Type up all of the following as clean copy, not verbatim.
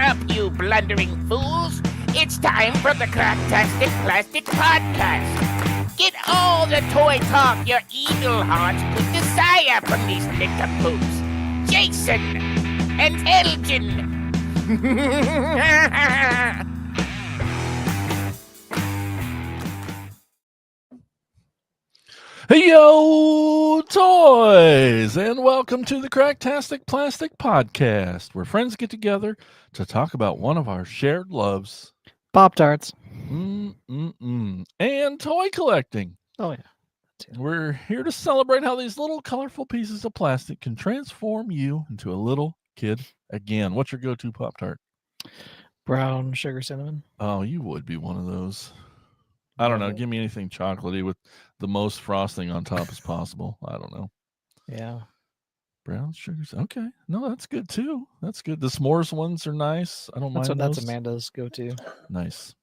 up, you blundering fools. It's time for the Cracktastic Plastic Podcast. Get all the toy talk your evil heart could desire from these nincompoops. Jason and Elgin. Hey yo, toys, and welcome to the Cracktastic Plastic Podcast, where friends get together to talk about one of our shared loves, Pop-Tarts. and toy collecting. Oh, yeah. We're here to celebrate how these little colorful pieces of plastic can transform you into a little kid again. What's your go-to Pop-Tart? Brown sugar cinnamon. Oh, you would be one of those. I don't know. Love it. Give me anything chocolatey with the most frosting on top as possible. I don't know. Yeah. Brown sugars. Okay. No, that's good too. That's good. The s'mores ones are nice. I don't mind That's those. Amanda's go-to. Nice.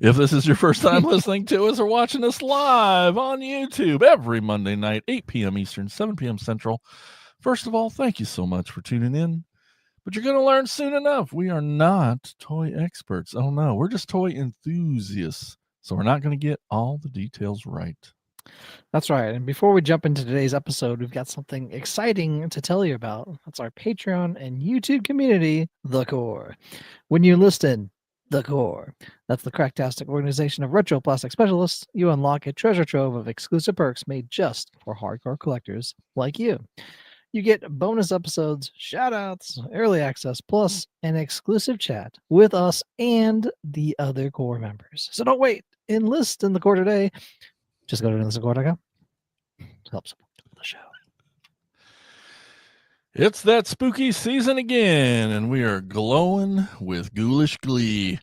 If this is your first time listening to us or watching us live on YouTube every Monday night, 8 p.m. Eastern, 7 p.m. Central, first of all, thank you so much for tuning in. But you're going to learn soon enough. We are not toy experts. Oh, no. We're just toy enthusiasts. So we're not going to get all the details right. That's right. And before we jump into today's episode, we've got something exciting to tell you about. That's our Patreon and YouTube community, The Core. When you listen, The Core, that's the Cracktastic organization of retro plastic specialists, you unlock a treasure trove of exclusive perks made just for hardcore collectors like you. You get bonus episodes, shout-outs, early access, plus an exclusive chat with us and the other core members. So don't wait. Enlist in the core today. Just go to enlistthecore.com. Help support the show. It's that spooky season again, and we are glowing with ghoulish glee.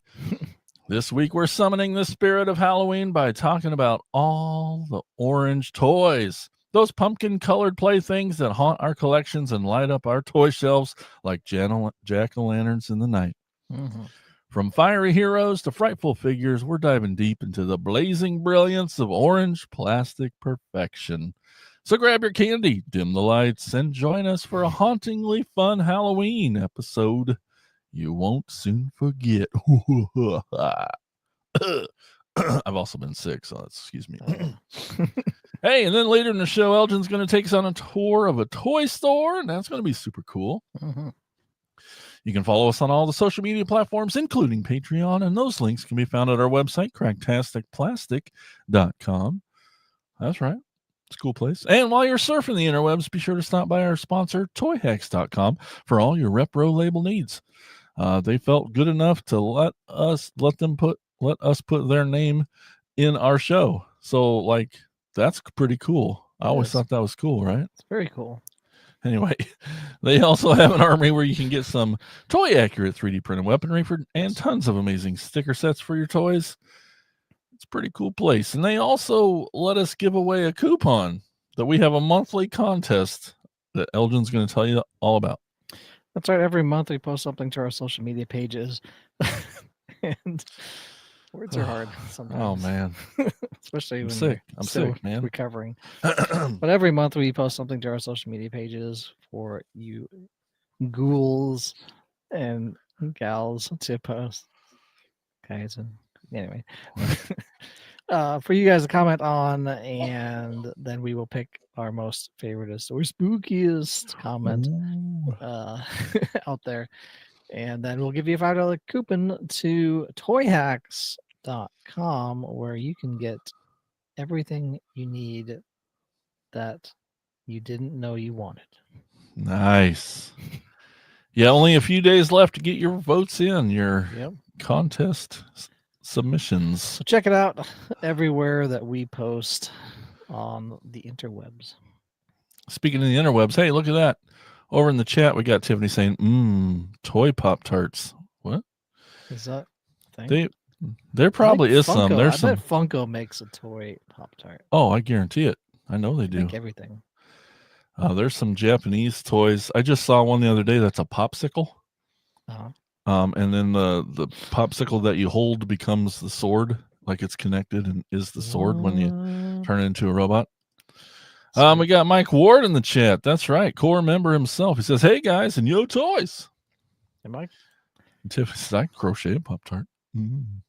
This week, we're summoning the spirit of Halloween by talking about all the orange toys. Those pumpkin-colored playthings that haunt our collections and light up our toy shelves like jack-o'-lanterns in the night. Mm-hmm. From fiery heroes to frightful figures, we're diving deep into the blazing brilliance of orange plastic perfection. So grab your candy, dim the lights, and join us for a hauntingly fun Halloween episode you won't soon forget. I've also been sick, so excuse me. Hey, and then later in the show, Elgin's going to take us on a tour of a toy store, and that's going to be super cool. Mm-hmm. You can follow us on all the social media platforms, including Patreon, and those links can be found at our website, cracktasticplastic.com. That's right. It's a cool place. And while you're surfing the interwebs, be sure to stop by our sponsor, toyhacks.com, for all your repro label needs. They felt good enough to let us put their name in our show. So, like, that's pretty cool. I always thought that was cool, right? It's very cool. Anyway, they also have an armory where you can get some toy-accurate 3D printed weaponry and tons of amazing sticker sets for your toys. It's a pretty cool place. And they also let us give away a coupon that we have a monthly contest that Elgin's going to tell you all about. That's right. Every month we post something to our social media pages. And words are hard sometimes. Oh, man. Especially when I'm sick, man. Recovering. But every month we post something to our social media pages for you ghouls and gals to post. Guys, and anyway. For you guys to comment on, and then we will pick our most favoriteest or spookiest comment out there. And then we'll give you a $5 coupon to toyhacks.com, where you can get everything you need that you didn't know you wanted. Nice. Yeah, only a few days left to get your votes in, your contest submissions. So check it out everywhere that we post on the interwebs. Speaking of the interwebs, hey, look at that. Over in the chat, we got Tiffany saying, toy Pop-Tarts. What? Is that a thing? There probably is some. There's some. I bet Funko makes a toy Pop-Tart. Oh, I guarantee it. I know they do. Like everything. There's some Japanese toys. I just saw one the other day that's a popsicle. Uh-huh. And then the popsicle that you hold becomes the sword, like it's connected and is the sword when you turn it into a robot. We got Mike Ward in the chat. That's right. Core member himself. He says, hey guys, and yo toys. Hey Mike. Tiffany says, I crochet a Pop-Tart. Mm.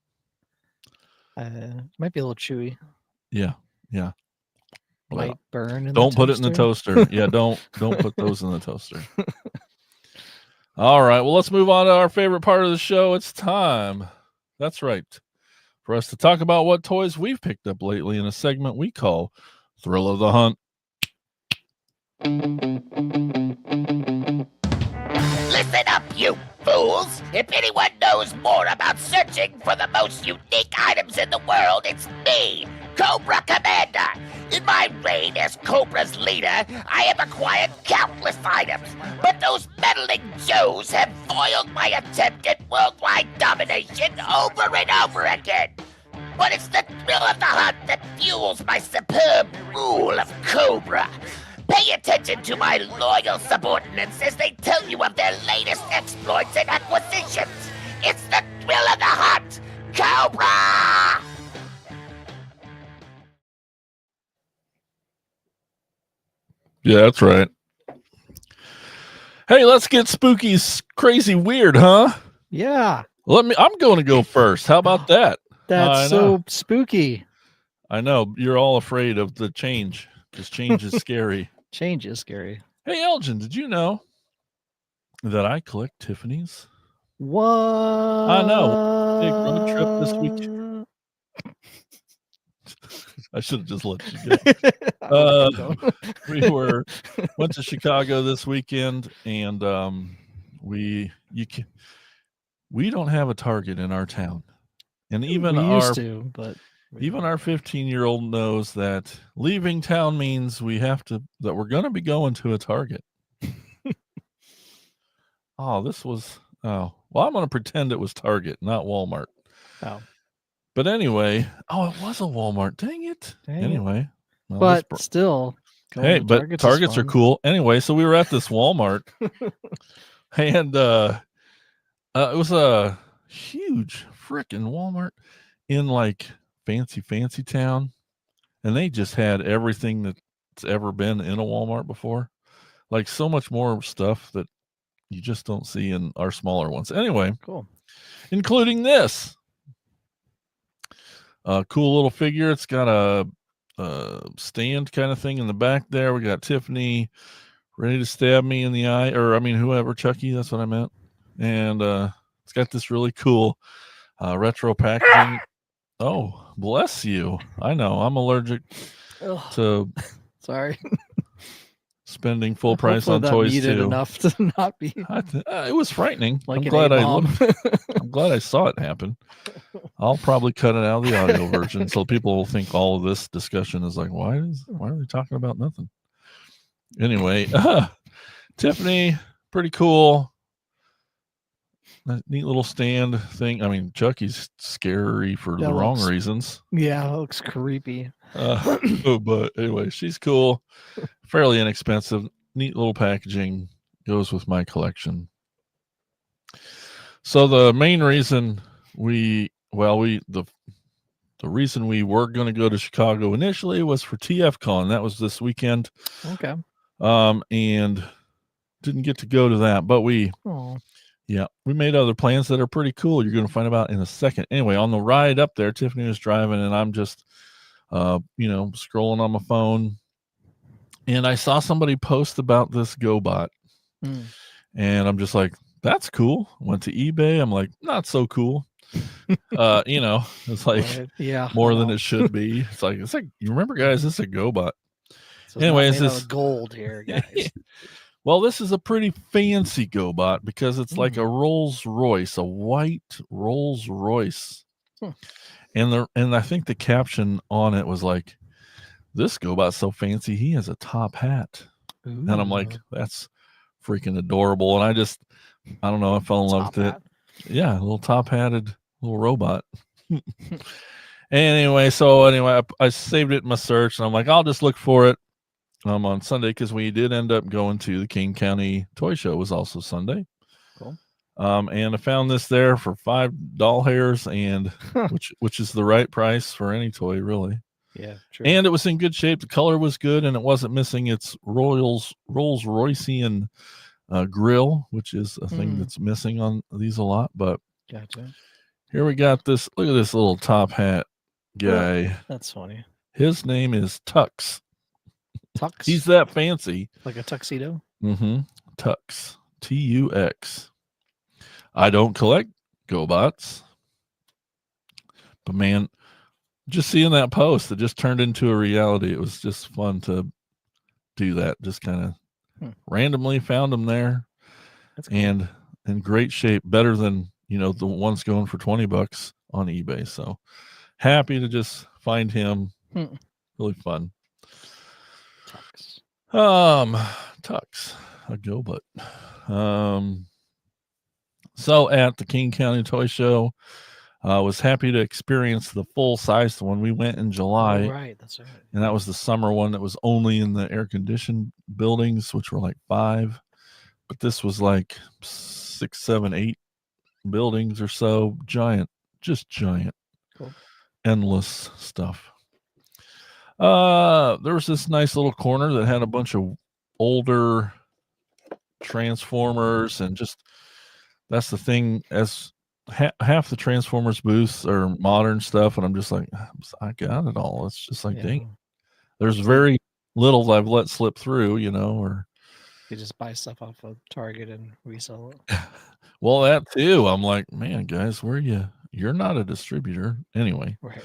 Might be a little chewy. Yeah. Might burn in Don't the put it in the toaster. Yeah, don't put those in the toaster. All right. Well, let's move on to our favorite part of the show. It's time. That's right. For us to talk about what toys we've picked up lately in a segment we call Thrill of the Hunt. Listen up, you fools! If anyone knows more about searching for the most unique items in the world, it's me, Cobra Commander. In my reign as Cobra's leader, I have acquired countless items, but those meddling Joes have foiled my attempt at worldwide domination over and over again. But it's the thrill of the hunt that fuels my superb rule of Cobra. Pay attention to my loyal subordinates as they tell you of their latest exploits and acquisitions. It's the thrill of the hunt, Cobra! Yeah, that's right. Hey, let's get spooky, crazy, weird, huh? Yeah. I'm going to go first. How about that? That's so spooky. I know. You're all afraid of the change because change is scary. Change is scary. Hey, Elgin, did you know that I collect Tiffany's? What? I know. Big road trip this week. I should have just let you go. We went to Chicago this weekend, and we don't have a Target in our town, and even we our used to, but even our 15-year-old knows that leaving town means that we're going to be going to a Target. Well, I'm going to pretend it was Target, not Walmart. Oh. But anyway, it was a Walmart. Dang it. Anyway. Well, but still. Hey, but Targets are cool. Anyway, so we were at this Walmart, and it was a huge freaking Walmart in like fancy town, and they just had everything that's ever been in a Walmart before, like so much more stuff that you just don't see in our smaller ones. Anyway, cool, including this cool little figure. It's got a stand kind of thing in the back there. We got Tiffany ready to stab me in the eye, or I mean whoever, Chucky, that's what I meant. And it's got this really cool retro packaging. Oh, bless you. I know I'm allergic to sorry spending full price on toys too. Enough to not be. It was frightening. Like I'm glad I'm glad I saw it happen. I'll probably cut it out of the audio version so people will think all of this discussion is like, why are they talking about nothing? Anyway, Tiffany, pretty cool. Neat little stand thing. I mean, Chucky's scary for the wrong reasons. Yeah, it looks creepy. But anyway, she's cool. Fairly inexpensive. Neat little packaging. Goes with my collection. So the main reason the reason we were going to go to Chicago initially was for TFCon. That was this weekend. Okay. And didn't get to go to that, but we made other plans that are pretty cool. You're going to find about in a second. Anyway, on the ride up there, Tiffany was driving, and I'm just, scrolling on my phone, and I saw somebody post about this GoBot, and I'm just like, that's cool. Went to eBay. I'm like, not so cool. It's like more than it should be. It's like you remember, guys, this is a GoBot. So anyway, it's this gold here, guys. Well, this is a pretty fancy GoBot because it's like a Rolls Royce, a white Rolls Royce. And I think the caption on it was like, this GoBot's so fancy, he has a top hat. Ooh. And I'm like, that's freaking adorable. And I don't know, I fell in love with it. Yeah, a little top hatted little robot. Anyway, I saved it in my search, and I'm like, I'll just look for it on Sunday, because we did end up going to the King County Toy Show. It was also Sunday. Cool. And I found this there for $5 hairs, and which is the right price for any toy, really. Yeah, true. And it was in good shape. The color was good, and it wasn't missing its Rolls Roycean grill, which is a thing Hmm. that's missing on these a lot. But Gotcha. here we got this. Look at this little top hat guy. That's funny. His name is Tux. Tux. He's that fancy. Like a tuxedo. Mm-hmm. Tux. Tux. I don't collect GoBots. But man, just seeing that post, it just turned into a reality. It was just fun to do that. Just kind of randomly found him there. That's cool. And in great shape, better than, the ones going for $20 on eBay. So happy to just find him. Really fun. Tux. Tux, a GoBot. So at the King County Toy Show, I was happy to experience the full-sized one. We went in July. Oh, right, that's right. And that was the summer one that was only in the air-conditioned buildings, which were like 5. But this was like 6, 7, 8 buildings or so. Giant, just giant. Cool. Endless stuff. There was this nice little corner that had a bunch of older Transformers, and just that's the thing, as half the Transformers booths are modern stuff, and I'm just like, I got it all. It's just like, dang, there's very little I've let slip through, or you just buy stuff off of Target and resell it. Well, that too. I'm like, man, guys, where you? You're not a distributor anyway. Right.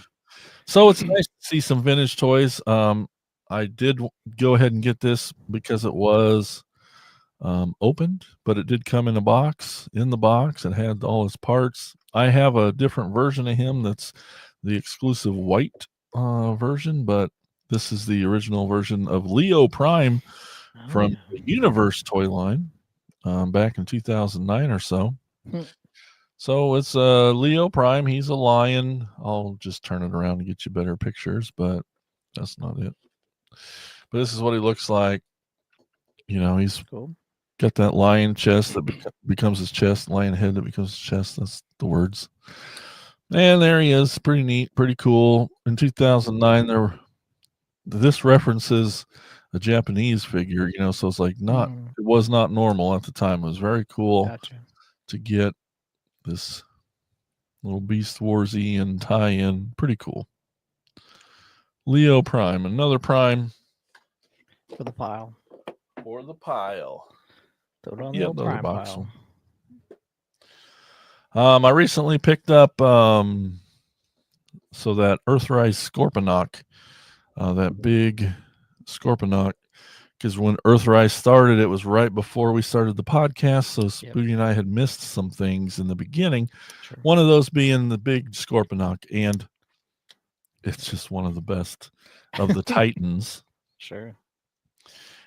So it's nice to see some vintage toys. I did go ahead and get this because it was opened, but it did come in a box. In the box, it had all its parts. I have a different version of him that's the exclusive white version, but this is the original version of Leo Prime from the Universe toy line back in 2009 or so. So it's Leo Prime. He's a lion. I'll just turn it around to get you better pictures, but that's not it. But this is what he looks like. He's cool. Got that lion chest that becomes his chest, lion head that becomes his chest. That's the words. And there he is. Pretty neat, pretty cool. In 2009, this references a Japanese figure, so it's like it was not normal at the time. It was very cool to get this little Beast Warsy and tie-in. Pretty cool. Leo Prime, another Prime for the pile. For the pile. Throw it on the old Prime box pile. I recently picked up so that Earthrise Scorponok, that big Scorponok, because when Earthrise started, it was right before we started the podcast. So Spooty and I had missed some things in the beginning. Sure. One of those being the big Scorponok, and it's just one of the best of the Titans. Sure.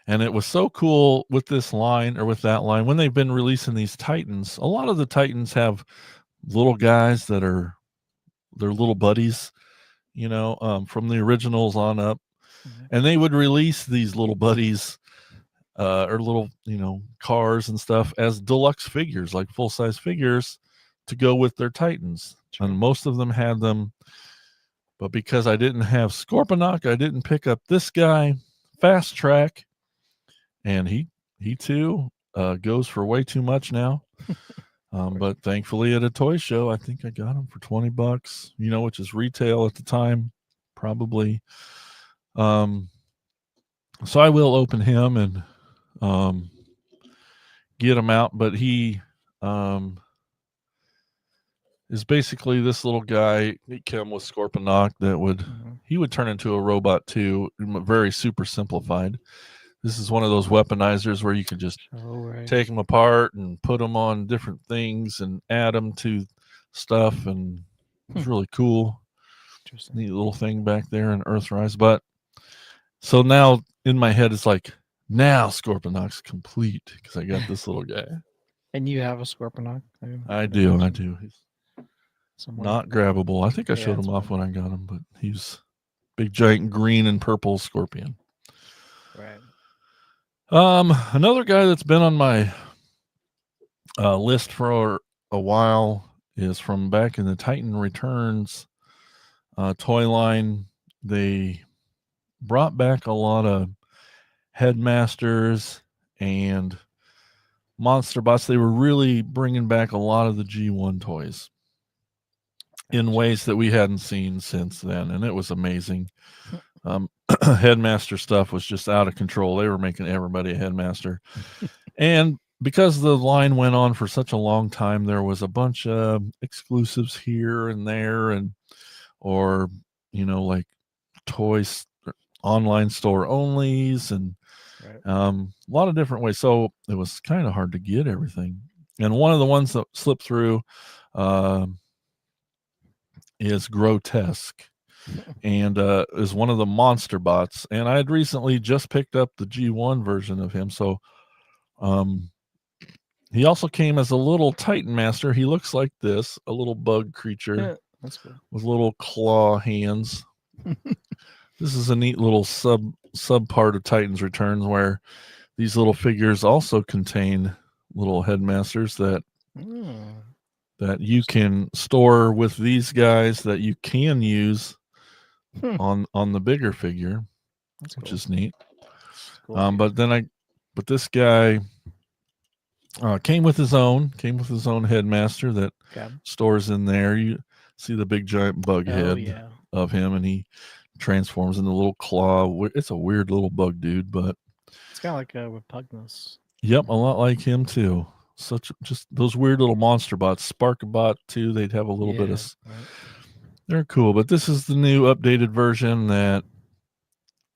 And it was so cool with this line, or with that line, when they've been releasing these Titans. A lot of the Titans have little guys that are their little buddies, from the originals on up. And they would release these little buddies or little, cars and stuff as deluxe figures, like full-size figures to go with their Titans. Sure. And most of them had them. But because I didn't have Scorponok, I didn't pick up this guy, Fast Track. And he too goes for way too much now. But thankfully at a toy show, I think I got him for $20, which is retail at the time, probably. So I will open him and get him out. But he is basically this little guy. He came with Scorponok that he would turn into a robot too, very super simplified. This is one of those weaponizers where you can just take them apart and put them on different things and add them to stuff. And it's really cool. Neat little thing back there in Earthrise. But so now in my head, it's like, now Scorponok's complete because I got this little guy. And you have a Scorponok? I do. He's not grabbable. I think I showed him off when I got him, but he's big, giant green and purple scorpion. Right. Another guy that's been on my list for a while is from back in the Titan Returns toy line. They brought back a lot of headmasters and Monster Bots, they were really bringing back a lot of the G1 toys in ways that we hadn't seen since then, and it was amazing. Headmaster stuff was just out of control. They were making everybody a headmaster. And because the line went on for such a long time, there was a bunch of exclusives here and there, or like toys online store onlys, and a lot of different ways. So it was kind of hard to get everything. And one of the ones that slipped through is Grotesque, and is one of the Monster Bots. And I had recently just picked up the G1 version of him. So he also came as a little Titan Master. He looks like this, a little bug creature that's cool. with little claw hands. This is a neat little sub part of Titan's Returns, where these little figures also contain little headmasters that you can store with these guys that you can use on the bigger figure, which is neat. Cool. But this guy came with his own headmaster that stores in there. You see the big giant bug head of him, and he transforms into a little claw. It's a weird little bug dude, but it's kind of like a Repugnus. Yep, a lot like him too. Just those weird little monster bots. Sparkabot too. They'd have a little bit of. They're cool, but this is the new updated version that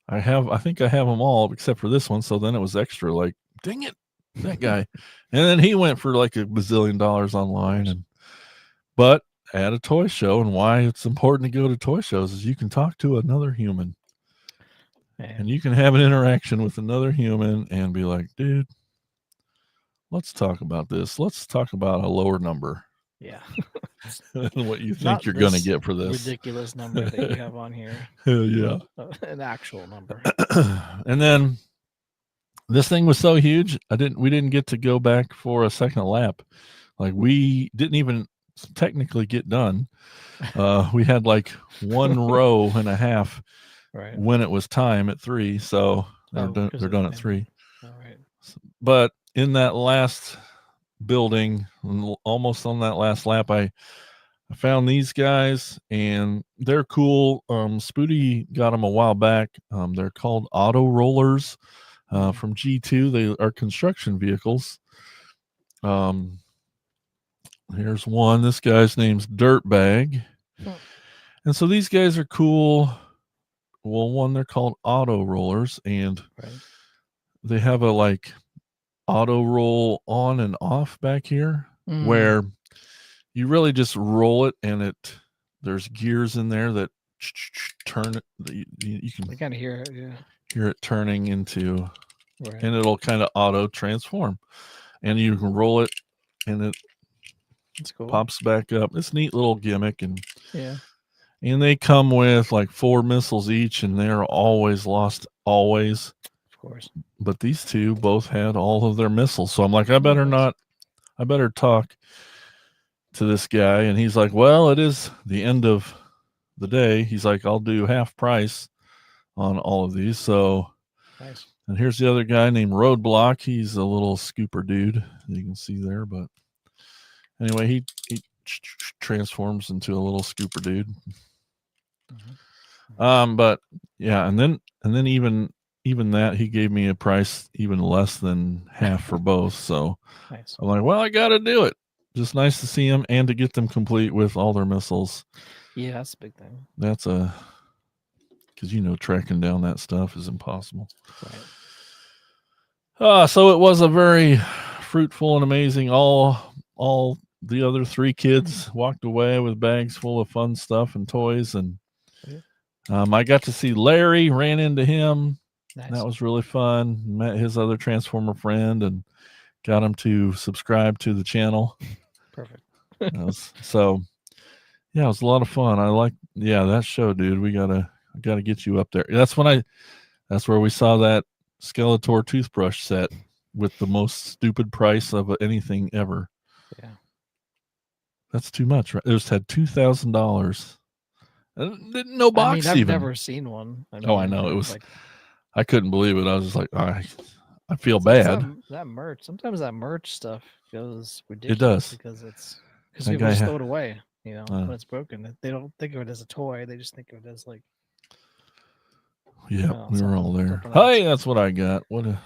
I have. I think I have them all except for this one. So then it was extra. Like, dang it, that guy. And then he went for like $1 bazillion online, but at a toy show, and why it's important to go to toy shows is you can talk to another human, and you can have an interaction with another human and be like, dude, let's talk about this. Let's talk about a lower number. Yeah. And what you think you're going to get for this ridiculous number that you have on here. Yeah. An actual number. And then this thing was so huge, we didn't get to go back for a second lap. Like, we didn't even technically get done. We had like 1 row and a half when it was time at 3. So they're done at 3. All right. But in that last building, almost on that last lap, I found these guys, and they're cool. Spooty got them a while back. They're called auto rollers from G2. They are construction vehicles. Here's one. This guy's name's Dirtbag. And so these guys are cool. Well, one, they're called auto rollers, and they have a like auto roll on and off back here, where you really just roll it, and there's gears in there that turn it. You can kind of hear it, hear it turning into, and it'll kind of auto transform, and you can roll it, and it pops back up. It's a neat little gimmick, and they come with like 4 missiles each, and they're always lost, always. Of course. But these two both had all of their missiles, so I'm like, I better talk to this guy. And he's like, well, it is the end of the day. He's like, I'll do half price on all of these. So nice. And here's the other guy named Roadblock. He's a little scooper dude, you can see there. But anyway, he transforms into a little scooper dude. But yeah, and then even that, he gave me a price even less than half for both. So nice. I'm like, well, I got to do it. Just nice to see them and to get them complete with all their missiles. Yeah, that's a big thing. That's because tracking down that stuff is impossible. Right. So it was a very fruitful and amazing. All the other 3 kids walked away with bags full of fun stuff and toys, and I got to see Larry. Ran into him. Nice. That was really fun. Met his other Transformer friend and got him to subscribe to the channel. Perfect. So yeah, it was a lot of fun. I like that show, dude. I gotta get you up there. That's where we saw that Skeletor toothbrush set with the most stupid price of anything ever. Yeah. That's too much, right? It had $2,000. No box. I've never seen one. I know. It was like, I couldn't believe it. I was just like, I feel It's bad. that merch. Sometimes that merch stuff goes It ridiculous does. because That people guy just ha- throw it away. Uh. When it's broken, they don't think of it as a toy. They just think of it as like Yeah, we were all there. something Hey, else. that's what I got. What a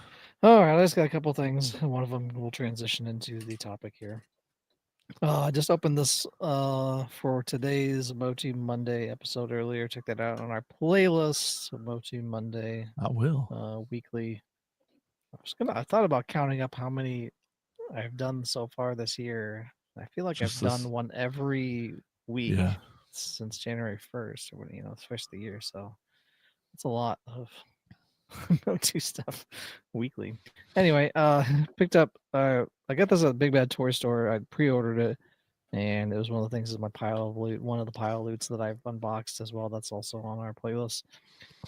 All right, I just got a couple things. One of them will transition into the topic here. I just opened this for today's Mochi Monday episode earlier. Check that out on our playlist. Mochi Monday I will. weekly. I thought about counting up how many I've done so far this year. I feel like Just I've this- done one every week Yeah. since January 1st, or when the first of the year. So it's a lot of Mochi stuff weekly. Anyway, picked up. I got this at Big Bad Toy Store. I pre-ordered it, and it was one of the things in my pile of loot. One of the pile loots that I've unboxed as well. That's also on our playlist.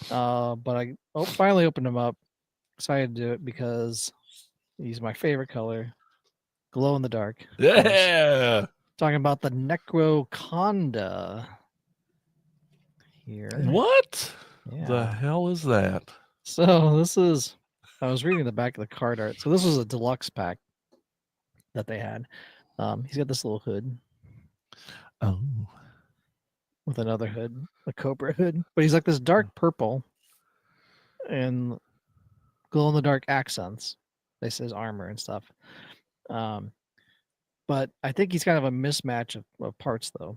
But I finally opened them up. Excited to do it because he's my favorite color, glow in the dark. Yeah. Talking about the Necroconda here. What Yeah. the hell is that? So this is. I was reading the back of the card art. So this was a deluxe pack that they had. He's got this little hood Oh. with another hood, a cobra hood, but he's like this dark purple and glow in the dark accents. They says armor and stuff. But I think he's kind of a mismatch of parts though.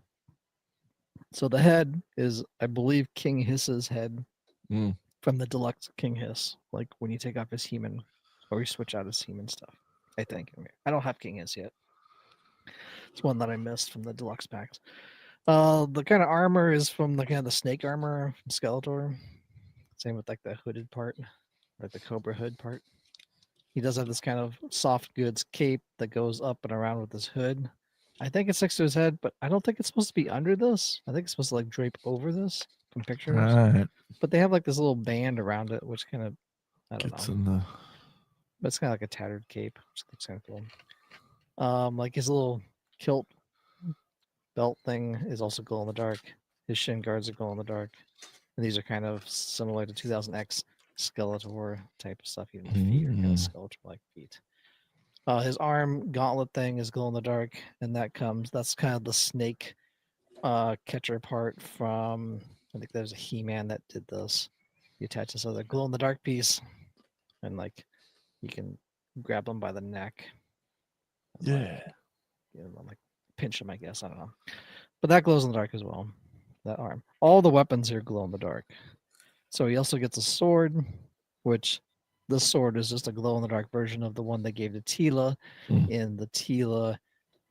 So the head is, I believe, King Hiss's head Mm. from the deluxe King Hiss, like when you take off his human or you switch out his human stuff. I think. I don't have King Hiss yet. It's one that I missed from the deluxe packs. The kind of armor is from the kind of the snake armor from Skeletor. Same with like the hooded part, like the Cobra hood part. He does have this kind of soft goods cape that goes up and around with his hood. I think it's next to his head, but I don't think it's supposed to be under this. I think it's supposed to like drape over this from pictures. Right. But they have like this little band around it, which kind of, I don't Gets know. in the But it's kind of like a tattered cape, which looks kind of cool. Like his little kilt belt thing is also glow in the dark. His shin guards are glow in the dark. And these are kind of similar to 2000X Skeletor type of stuff. Even the feet are kind of Skeletor-like feet. His arm gauntlet thing is glow in the dark, and that's kind of the snake catcher part from, I think there's a He-Man that did this. You attach this other glow in the dark piece, and like you can grab them by the neck. Yeah. Like pinch them, I guess. I don't know. But that glows in the dark as well. That arm. All the weapons here glow in the dark. So he also gets a sword, which this sword is just a glow in the dark version of the one they gave to Tila in the Tila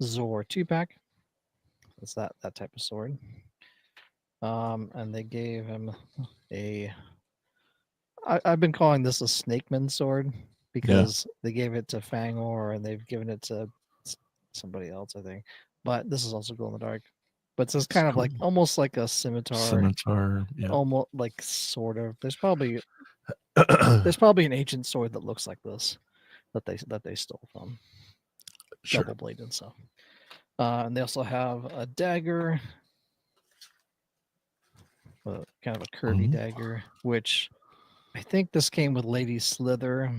Zor 2-pack. It's that type of sword. And they gave him I've been calling this a Snakeman sword because they gave it to Fangor and they've given it to somebody else, I think. But this is also glow in the dark. But it's kind of like almost like a scimitar. Yeah. Almost like sort of. There's probably an ancient sword that looks like this that they stole from. Sure. Double bladed stuff. And they also have a dagger, kind of a curvy dagger, which I think this came with Lady Slither,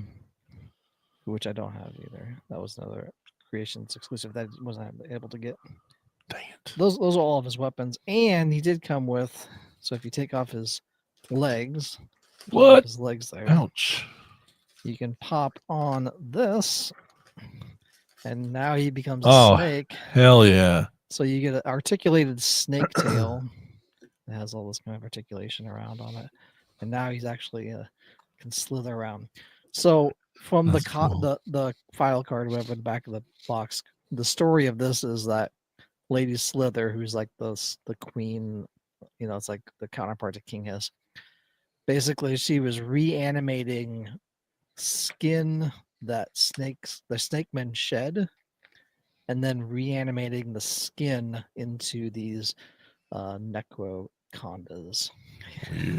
which I don't have either. That was another Creations exclusive that I wasn't able to get. Dang it. Those are all of his weapons, and he did come with. So if you take off his legs, his legs there. Ouch. You can pop on this, and now he becomes a snake. Hell yeah. So you get an articulated snake tail. It has all this kind of articulation around on it. And now he's actually can slither around. So from the file card we have in the back of the box, the story of this is that Lady Slither, who's like the queen, it's like the counterpart to King Hiss. Basically, she was reanimating skin that the snake men shed, and then reanimating the skin into these necrocondas.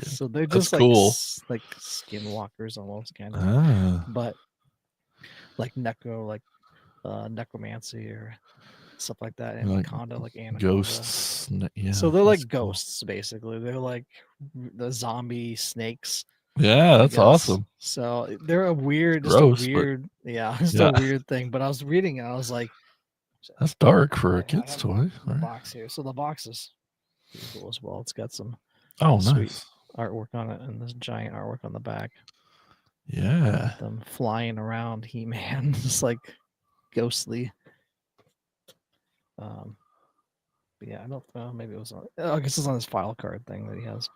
So they're just like skinwalkers almost, kind of, but like necromancy or stuff like that, and like conda, like anaconda. Ghosts. Yeah. So they're like ghosts, basically. They're like the zombie snakes Yeah, that's guess. awesome. So they're a weird, Gross, just a but weird, yeah, just yeah. a weird thing. But I was reading it, I was like, That's dark for I a kid's have toy. the Right? box here. So the box is pretty cool as well. It's got some Oh, sweet nice. artwork on it and this giant artwork on the back. Yeah. Them flying around He-Man, just like ghostly. But yeah, I don't know. Maybe it was on. I guess it's on his file card thing that he has.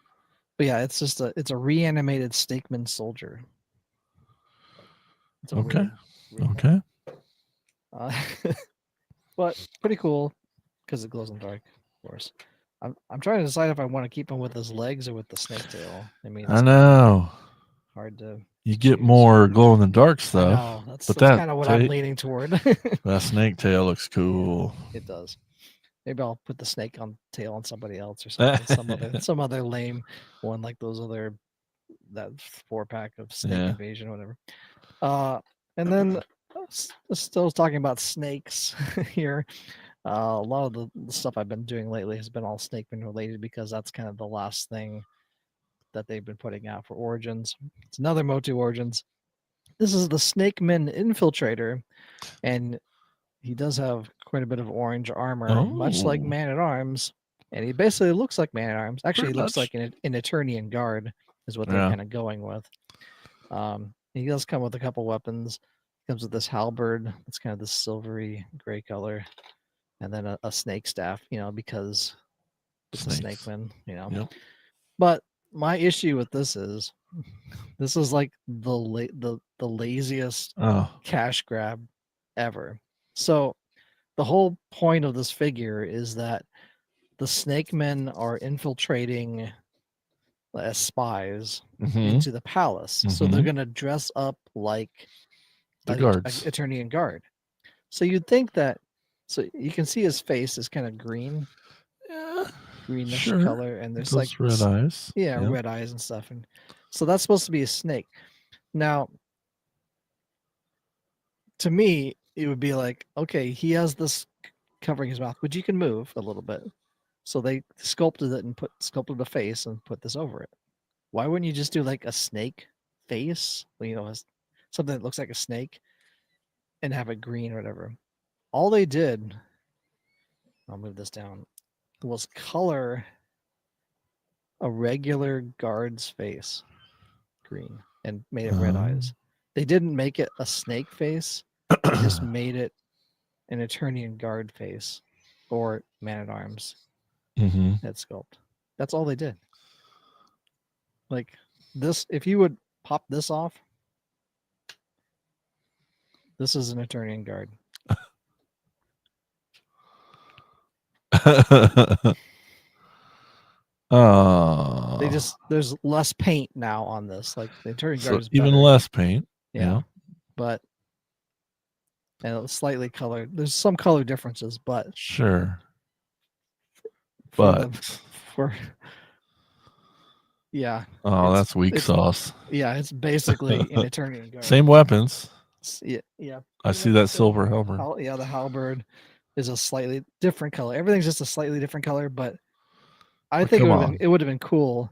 But yeah, it's a reanimated Snakeman soldier. It's a Okay. weird Okay. Uh, but pretty cool because it glows in the dark, of course. I'm trying to decide if I want to keep him with his legs or with the snake tail. I mean, I it's know. hard to You get choose. more glow in the dark I stuff. know that's But that kind of what I'm leaning toward. that snake tail looks cool. It does. Maybe I'll put the snake on tail on somebody else or something. some other lame one like those other that 4-pack of Snake Yeah. Invasion or whatever. And then still talking about snakes here. A lot of the stuff I've been doing lately has been all Snakeman related because that's kind of the last thing that they've been putting out for Origins. It's another Motu Origins. This is the Snakeman Infiltrator, and he does have quite a bit of orange armor, much like Oh. Man-at-Arms, and he basically looks like Man-at-Arms. Actually, he Pretty looks much. like an Eternian Guard is what they're Yeah. kind of going with. He does come with a couple weapons. He comes with this halberd. It's kind of this silvery gray color, and then a snake staff. Because it's a Snakes. snakeman. Yep. But my issue with this is like the laziest Oh. cash grab ever. So the whole point of this figure is that the snakemen are infiltrating as spies Mm-hmm. into the palace. So they're Mhm. going to dress up like The a guards. Eternian Guard. So you'd think that, so you can see his face is kind of green, Yeah. greenish Sure. color, and there's Those red eyes. yeah, Yep. red eyes and stuff. And so that's supposed to be a snake. Now, to me, it would be like, okay, he has this covering his mouth, but you can move a little bit. So they sculpted it and sculpted a face and put this over it. Why wouldn't you just do like a snake face? Something that looks like a snake and have it green or whatever. All they did, I'll move this down, was color a regular guard's face green and made it red eyes. They didn't make it a snake face. They just made it an Eternian Guard face or Man-at-Arms Mm-hmm. head sculpt. That's all they did. Like this, if you would pop this off, this is an Eternian Guard. There's less paint now on this. Like the Eternian Guard is better. Even less paint. Yeah. But and slightly colored. There's some color differences, but sure. yeah. That's weak sauce. Yeah, it's basically an Eternian Guard. Same weapons. Yeah. I see that silver halberd. Yeah, the halberd is a slightly different color. Everything's just a slightly different color, but I think it would have been cool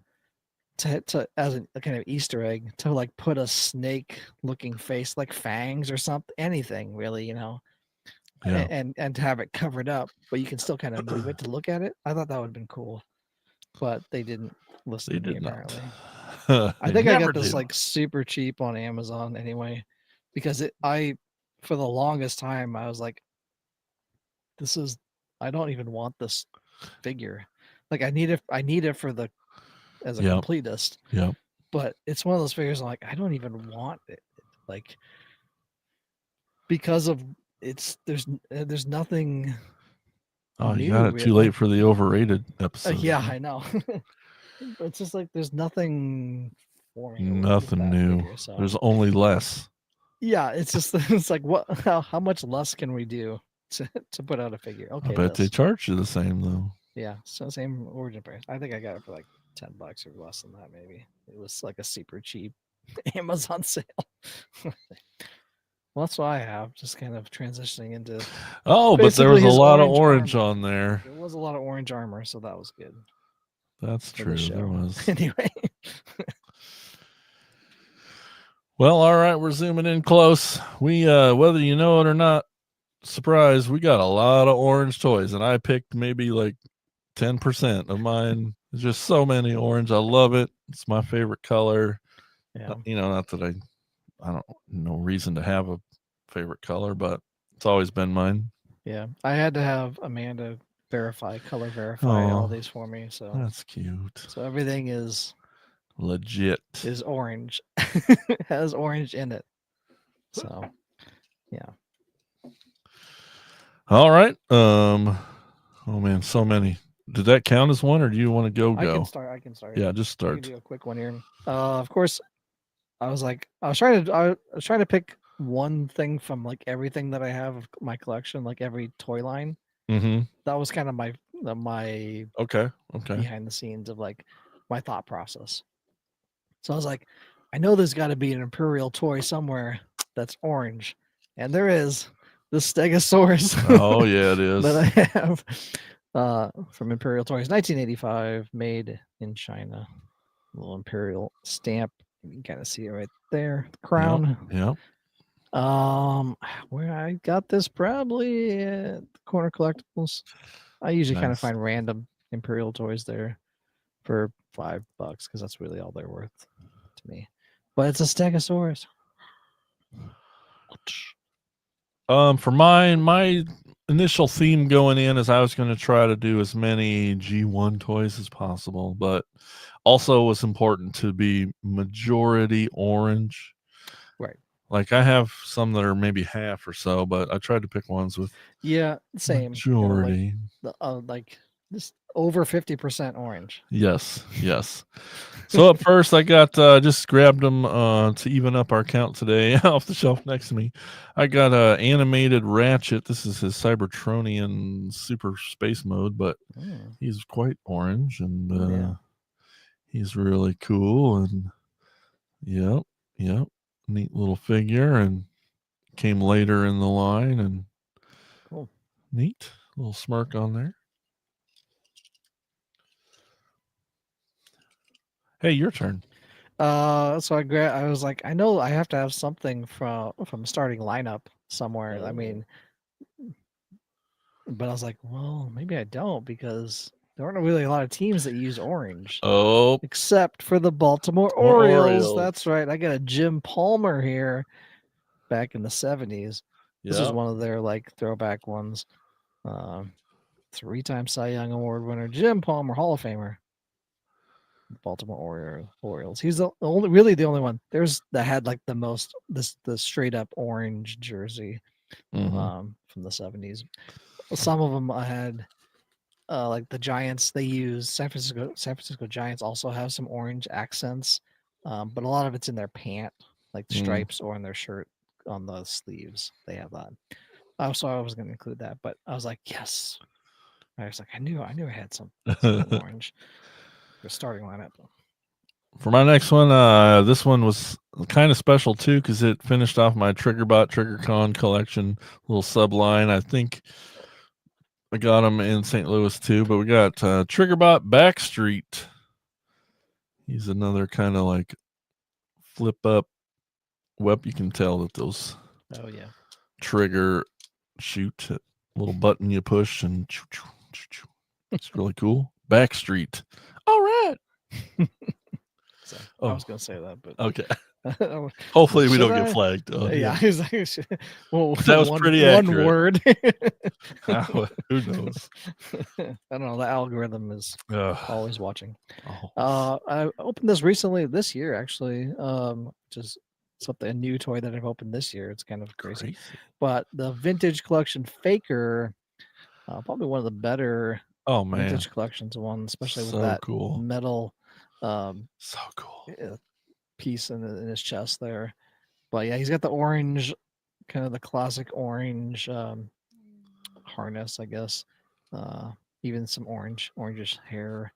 to as a kind of Easter egg to like put a snake looking face like fangs or something, anything really, Yeah. and to have it covered up, but you can still kind of move it to look at it. I thought that would have been cool, but they didn't listen to me apparently. I think I got this like super cheap on Amazon anyway, because for the longest time I was like, I don't even want this figure. Like I need it for as a completist. Yeah. But it's one of those figures I'm like, I don't even want it. Like because of there's nothing. Oh, you got it too late for the overrated episode. Yeah, I know. It's just like there's nothing for me. Nothing new. Figure, so. There's only less. Yeah, it's just it's like how much less can we do to put out a figure? Okay, I bet they charge you the same though. Yeah, so same origin price. I think I got it for like $10 or less than that. Maybe it was like a super cheap Amazon sale. Well, that's what I have. Just kind of transitioning into. Oh, but there was a lot of orange on there. There was a lot of orange armor, so that was good. That's true. There was. Anyway. Well, all right, we're zooming in close. We whether you know it or not, surprise, we got a lot of orange toys, and I picked maybe like 10% of mine. There's just so many orange. I love it. It's my favorite color. Yeah. Not that I don't no reason to have a favorite color, but it's always been mine. Yeah. I had to have Amanda color verify all these for me. So That's cute. so everything is Legit. orange. Has orange in it. So yeah. All right. Oh man, so many. Did that count as one, or do you want to go? I can start. Yeah, just I can start. do a quick one here. Of course, I was trying to pick one thing from like everything that I have of my collection, like every toy line. Mm-hmm. That was kind of my Okay. behind the scenes of like my thought process. So I was like, I know there's got to be an Imperial toy somewhere that's orange, and there is the Stegosaurus. Oh yeah, it is. that I have from Imperial Toys, 1985, made in China. Little Imperial stamp. You can kind of see it right there. The crown. Yep. Where I got this probably at Corner Collectibles. I usually kind of Nice. find random Imperial toys there for $5 because that's really all they're worth to me. But it's a Stegosaurus. For mine, my initial theme going in is I was going to try to do as many G1 toys as possible, but also was important to be majority orange. Right. Like I have some that are maybe half or so, but I tried to pick ones with same majority. Like this over 50% orange. Yes. So up first, I got just grabbed them to even up our count today off the shelf next to me. I got a animated Ratchet. This is his Cybertronian super space mode, but he's quite orange and he's really cool. And yep, neat little figure, and came later in the line, and cool, neat little smirk on there. Hey, your turn. So I was like, I know I have to have something from starting lineup somewhere. I mean, but I was like, well, maybe I don't because there aren't really a lot of teams that use orange. Oh, except for the Baltimore Orioles. That's right. I got a Jim Palmer here back in the 70s. This is one of their like throwback ones. 3-time Cy Young Award winner, Jim Palmer, Hall of Famer. Baltimore Orioles. He's the only one. There's that had like the straight up orange jersey from the 70s. Some of them I had like the Giants. They use San Francisco Giants also have some orange accents, but a lot of it's in their pant, like stripes, or in their shirt on the sleeves. They have that. I was going to include that, but I was like, yes. I was like, I knew I had some orange. The starting lineup. For my next one, this one was kind of special too because it finished off my TriggerBot TriggerCon collection little subline. I think I got them in St. Louis too, but we got TriggerBot Backstreet. He's another kind of like flip up web. You can tell that those trigger shoot little button you push and choo, choo, choo, choo. It's really cool. Backstreet. All right. So, I was going to say that, but okay. Hopefully we don't get flagged. Well, that was pretty accurate. One word. Who knows? I don't know. The algorithm is always watching. I opened this recently this year, actually. Just a new toy that I've opened this year. It's kind of crazy. But the Vintage Collection Faker, probably one of the better vintage collections one, especially with that metal so cool piece in his chest there. But yeah, he's got the orange, kind of the classic orange harness, I guess. Even some orangish hair.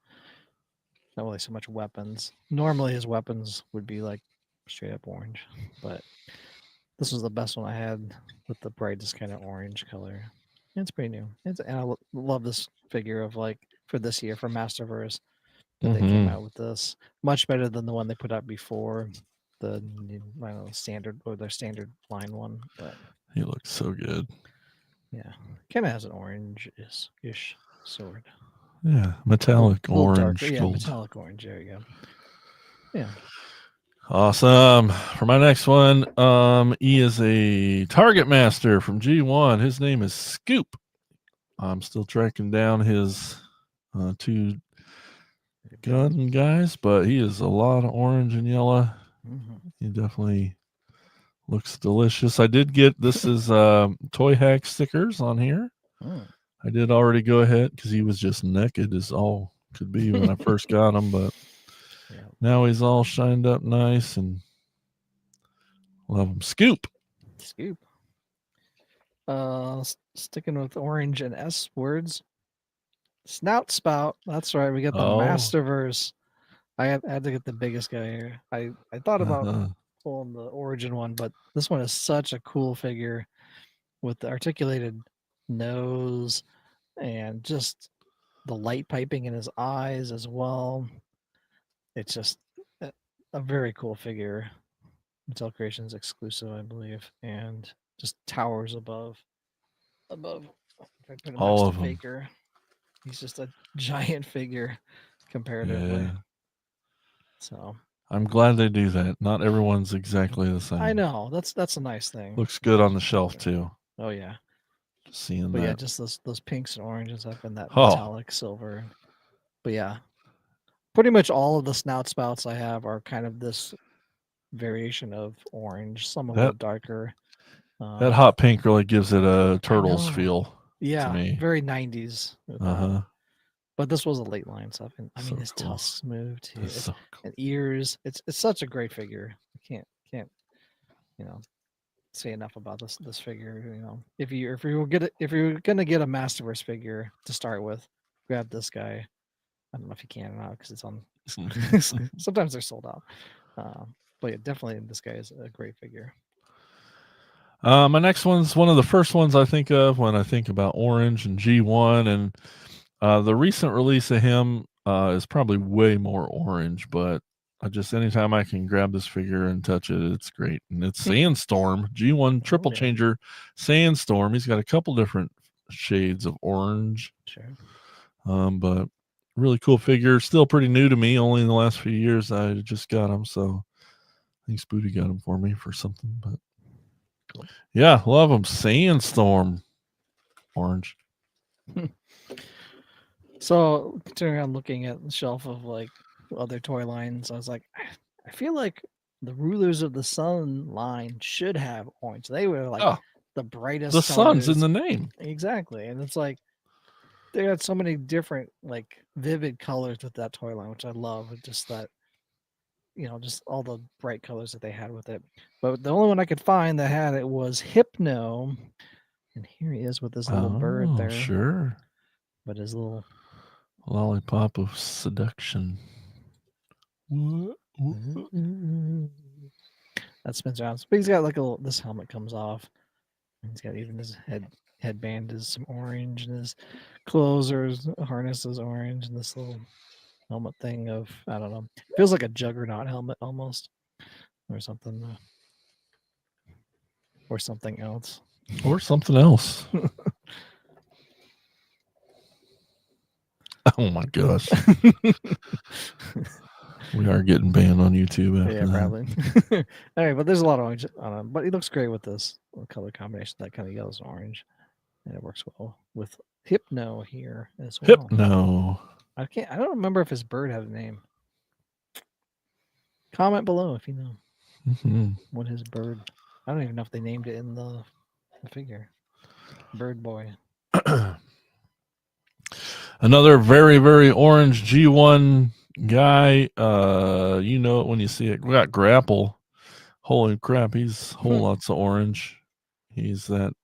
Not really so much weapons. Normally his weapons would be like straight up orange, but this was the best one I had with the brightest kind of orange color. It's pretty new. And I love this figure of like for this year for Masterverse that they came out with this. Much better than the one they put out before. the I don't know, standard or their standard line one, but He looks so good. yeah, kind of has an orange-ish sword. Yeah, metallic A little orange darker, yeah, gold. metallic orange. There you go. Yeah. Awesome. For my next one, he is a target master from G1. His name is Scoop. I'm still tracking down his 2 gun guys, but he is a lot of orange and yellow. He definitely looks delicious. I did get this is toy hack stickers on here. I did already go ahead because he was just naked as all could be when I first got him, but now he's all shined up nice and love him. Scoop. Sticking with orange and S words. Snout spout. That's right. We got the Oh. Masterverse. I had to get the biggest guy here. I thought about Uh-huh. pulling the origin one, but this one is such a cool figure with the articulated nose and just the light piping in his eyes as well. It's just a very cool figure. Mattel Creations exclusive, I believe, and just towers above. If I put him All next of to 'em. Faker, he's just a giant figure comparatively. Yeah. So I'm glad they do that. Not everyone's exactly the same. I know that's a nice thing. Looks good on the shelf too. Oh yeah. Just seeing But that. yeah, just those pinks and oranges up in that Oh. metallic silver. But yeah, pretty much all of the snout spouts I have are kind of this variation of orange. Some a little darker. That hot pink really gives it a Turtles feel. Yeah, to me. very 90s. But this was a late line stuff, and I mean his tusks moved too, and ears. It's such a great figure. I can't say enough about this figure. If you're gonna get a Masterverse figure to start with, grab this guy. I don't know if you can or not because it's on. Sometimes they're sold out. But yeah, definitely this guy is a great figure. My next one's one of the first ones I think of when I think about Orange and G1, and the recent release of him is probably way more orange, but anytime I can grab this figure and touch it, it's great. And it's Sandstorm, G1 Triple Changer Sandstorm. He's got a couple different shades of orange. Sure. But really cool figure. Still pretty new to me. Only in the last few years I just got him, so I think Spooty got him for me for something. But cool. Yeah, love him. Sandstorm orange. So continuing on looking at the shelf of like other toy lines, I was like, I feel like the Rulers of the Sun line should have orange. They were like the brightest. The sun's in the name. Exactly. And it's like they had so many different like vivid colors with that toy line, which I love. Just that, just all the bright colors that they had with it. But the only one I could find that had it was Hypno. And here he is with his little bird there. Sure. But his little lollipop of seduction. That spins around. But he's got like this helmet comes off. He's got even his headband is some orange, and his clothes or his harness is orange, and this little helmet thing of, I don't know, feels like a Juggernaut helmet almost, or something else. Or something else. Oh my gosh. We are getting banned on YouTube after that. Probably. All right, but there's a lot of orange on him. But he looks great with this color combination, that kind of yellow and orange. And it works well with Hypno here as well. Hypno. I don't remember if his bird had a name. Comment below if you know what his bird. I don't even know if they named it in the figure. Bird Boy. Another very, very orange G1 guy. You know it when you see it. We got Grapple. Holy crap, he's whole lots of orange. He's that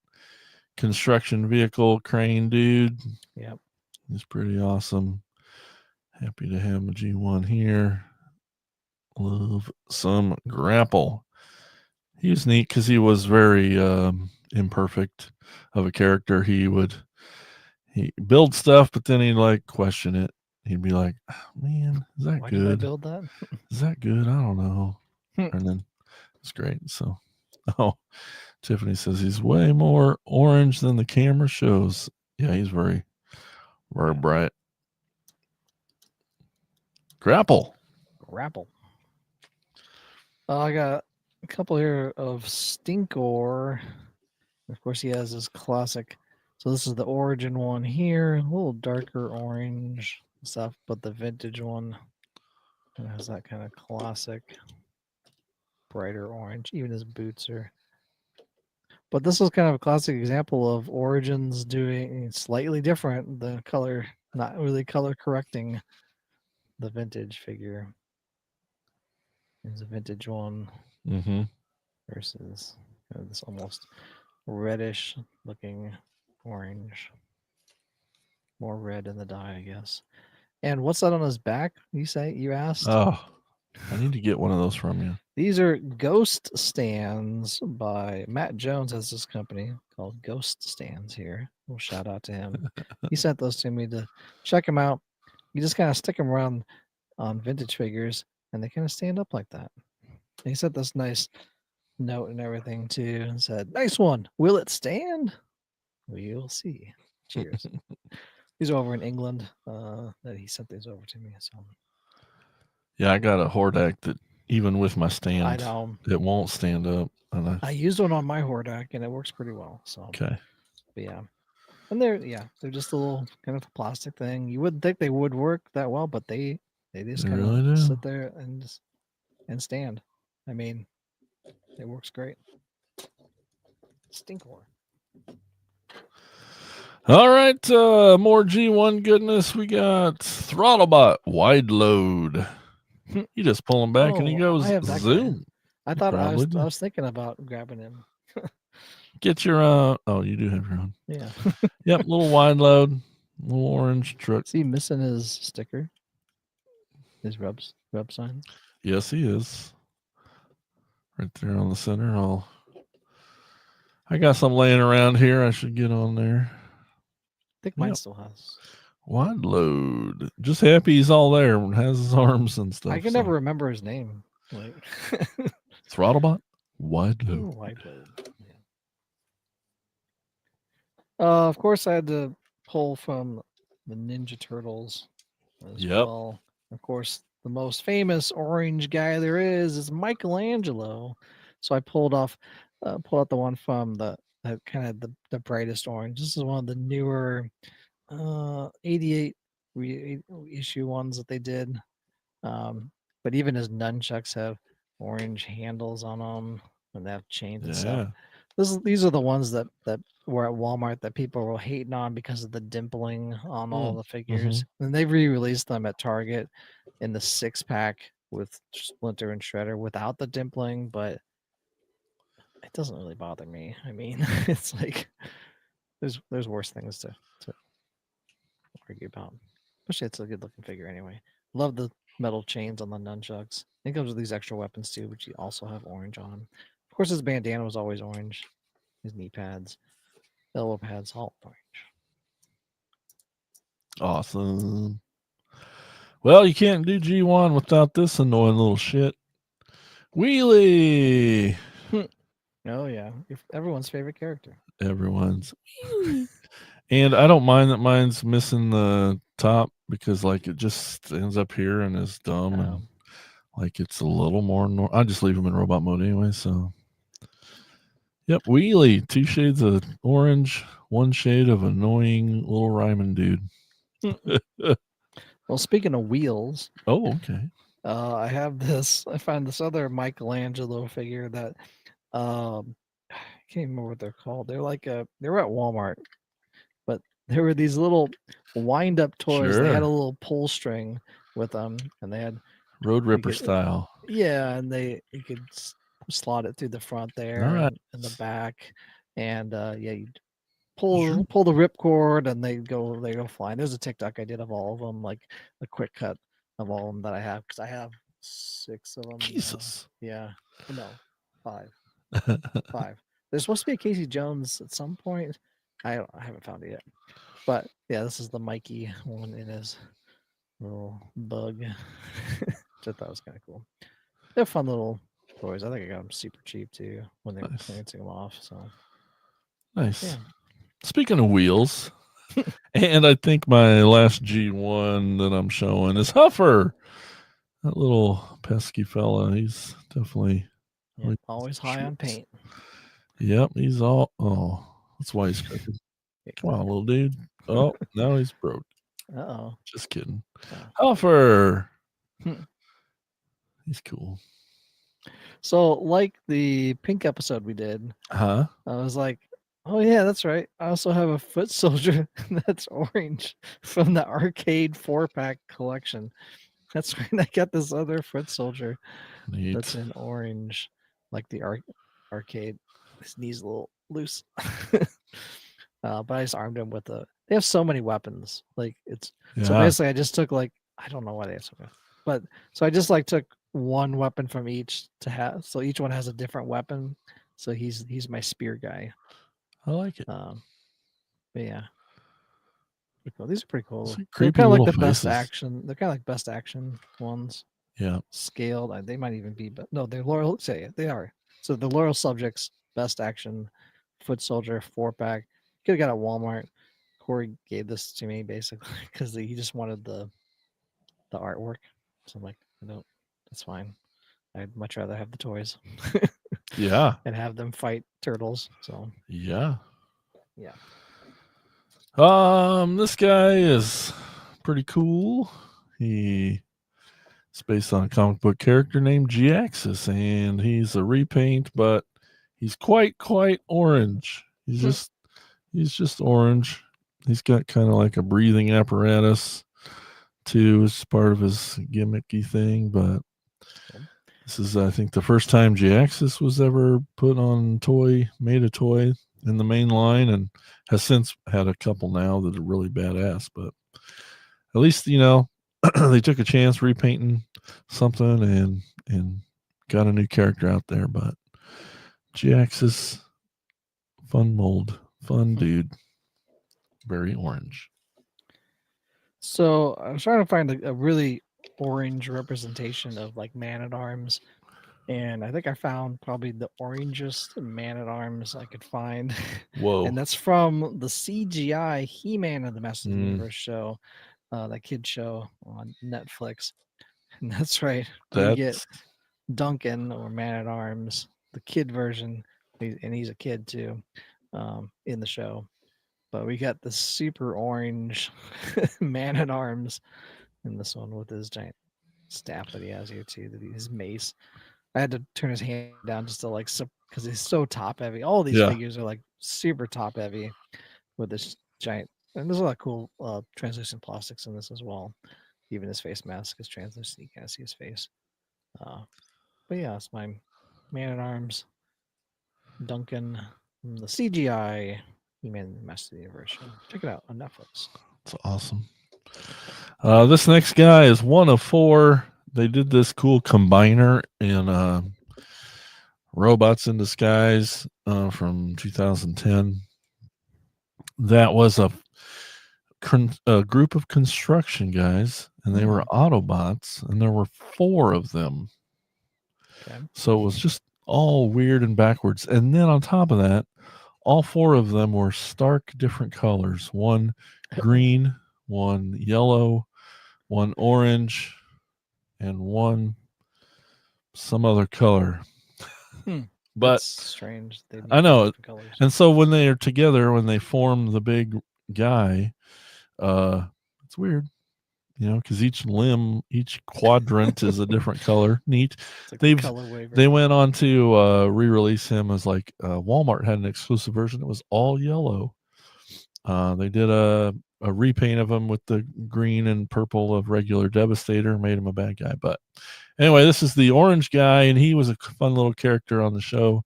construction vehicle crane dude. Yep. He's pretty awesome. Happy to have a G1 here. Love some Grapple. He was neat because he was very imperfect of a character. He build stuff, but then he'd like question it. He'd be like, oh, man, is that Why good? did I build that? Is that good? I don't know. And then it's great. So, oh, Tiffany says he's way more orange than the camera shows. Yeah, he's very, very bright. Grapple. I got a couple here of Stinkor. Of course, he has his classic. So this is the origin one here, a little darker orange stuff, but the vintage one has that kind of classic, brighter orange. Even his boots are. But this is kind of a classic example of Origins doing slightly different. The color, not really color correcting the vintage figure. There's a vintage one versus this almost reddish looking orange. More red in the dye, I guess. And what's that on his back? You asked? Oh, I need to get one of those from you. These are ghost stands by Matt Jones. Has this company called Ghost Stands here. We'll shout out to him. He sent those to me to check them out. You just kind of stick them around on vintage figures, and they kind of stand up like that. And he sent this nice note and everything too, and said, "Nice one. Will it stand? We'll see. Cheers." These are over in England. That he sent these over to me. So yeah, I got a Hordak that even with my stand, I know it won't stand up. And I used one on my Hordak, and it works pretty well. So okay, but yeah. And they're just a little kind of a plastic thing. You wouldn't think they would work that well, but they just they kind really of do. sit there and stand. I mean, it works great. Stinkor. All right, more G1 goodness. We got Throttlebot wide load. You just pull him back and he goes I have that zoom. guy. I thought I Probably was thinking about grabbing him. Get your oh, you do have your own. Yeah. Yep, little wide load, little orange truck. Is he missing his sticker? His rub sign? Yes, he is. Right there on the center. I got some laying around here. I should get on there. I think mine still has. Wide load. Just happy he's all there and has his arms and stuff. I can never remember his name. Like Throttlebot. Wide load. Wide load. Yeah. Of course, I had to pull from the Ninja Turtles as well. Of course, the most famous orange guy there is Michelangelo. So I pulled out the one from the kind of the brightest orange. This is one of the newer 88 issue ones that they did. But even his nunchucks have orange handles on them, and they have chains and stuff. These are the ones that were at Walmart that people were hating on because of the dimpling on all the figures. And they re-released them at Target in the 6-pack with Splinter and Shredder without the dimpling, but it doesn't really bother me. I mean, it's like there's worse things to argue about. Especially it's a good looking figure anyway. Love the metal chains on the nunchucks. It comes with these extra weapons too, which you also have orange on them. Of course, his bandana was always orange. His knee pads, elbow pads, all orange. Awesome. Well, you can't do G1 without this annoying little shit. Wheelie. Oh yeah, everyone's favorite character. Everyone's. And I don't mind that mine's missing the top because like it just stands up here and is dumb and like it's a little more. I just leave them in robot mode anyway. So, yep, Wheelie, 2 shades of orange, 1 shade of annoying little rhyming dude. Well, speaking of wheels. Oh, okay. I have this. I found this other Michelangelo figure that I can't remember what they're called. They're like they were at Walmart, but there were these little wind-up toys. They had a little pull string with them, and they had Road Ripper style. Yeah, and you could slot it through the front there and the back, and you pull the ripcord, and they go flying. There's a TikTok I did of all of them, like a quick cut of all of them that I have because I have 6 of them. Jesus. Yeah, no, 5. 5. There's supposed to be a Casey Jones at some point. I haven't found it yet, but yeah, this is the Mikey one in his little bug. Which I thought was kind of cool. They're fun little toys. I think I got them super cheap too when they Nice. took them off. So Nice. yeah. Speaking of wheels, and I think my last G1 that I'm showing is Huffer. That little pesky fella. He's definitely Always high on paint. Yep, he's all. Oh, that's why he's crooked. Come on, little dude. Oh, now he's broke. Uh-oh. Just kidding. Oh. Huffer. He's cool. So, like the pink episode we did, Huh? I was like, oh, yeah, that's right. I also have a foot soldier that's orange from the arcade 4-pack collection. That's right. I got this other foot soldier that's in orange, like the arcade. His knees a little loose. But I just armed him with they have so many weapons. Like so basically I just took I don't know why they have so many, but so I just took one weapon from each to have, so each one has a different weapon. So he's my spear guy. I like it. But yeah. Cool. These are pretty cool. They're kind of like the faces. best action. They're kind of like best action ones. Yeah. Scaled. They might even be, but no, they're loyal. Say they are. So the loyal subjects, best action, foot soldier, 4-pack. Could have got at Walmart. Corey gave this to me basically because he just wanted the artwork. So I'm like, no, that's fine. I'd much rather have the toys. Yeah. And have them fight turtles. So yeah. Yeah. This guy is pretty cool. He's based on a comic book character named G-Axis, and he's a repaint, but he's quite orange. He's just orange. He's got kind of like a breathing apparatus too. It's part of his gimmicky thing, but this is, I think, the first time G-Axis was ever made a toy in the main line, and has since had a couple now that are really badass. But at least, they took a chance repainting something and got a new character out there. But G-Axis, fun mold, fun dude, very orange. So I was trying to find a really orange representation of Man-at-Arms, and I think I found probably the orangest Man-at-Arms I could find. Whoa. And that's from the CGI He-Man of the Masters of the Universe show, that kid show on Netflix. And that's right. We get Duncan, or Man-at-Arms, the kid version, and he's a kid too, in the show. But we got the super orange Man-at-Arms in this one with his giant staff that he has here too, his mace. I had to turn his hand down just to because he's so top heavy. All these figures are super top heavy with this giant, and there's a lot of cool translucent plastics in this as well. Even his face mask is translucent; you can't see his face. But yeah, it's my Man-at-Arms, Duncan, the CGI He-Man Master of the Universe show. Check it out on Netflix. It's awesome. This next guy is one of 4. They did this cool combiner in Robots in Disguise from 2010. That was a group of construction guys, and they were Autobots, and there were 4 of them. Okay. So it was just all weird and backwards. And then on top of that, all 4 of them were stark different colors. One green, one yellow, one orange, and one some other color. But that's strange. I know. And so when they are together, when they form the big guy, it's weird. Because each limb, each quadrant is a different color. Neat. They went on to re-release him as Walmart had an exclusive version. It was all yellow. They did a repaint of him with the green and purple of regular Devastator, made him a bad guy. But anyway, this is the orange guy, and he was a fun little character on the show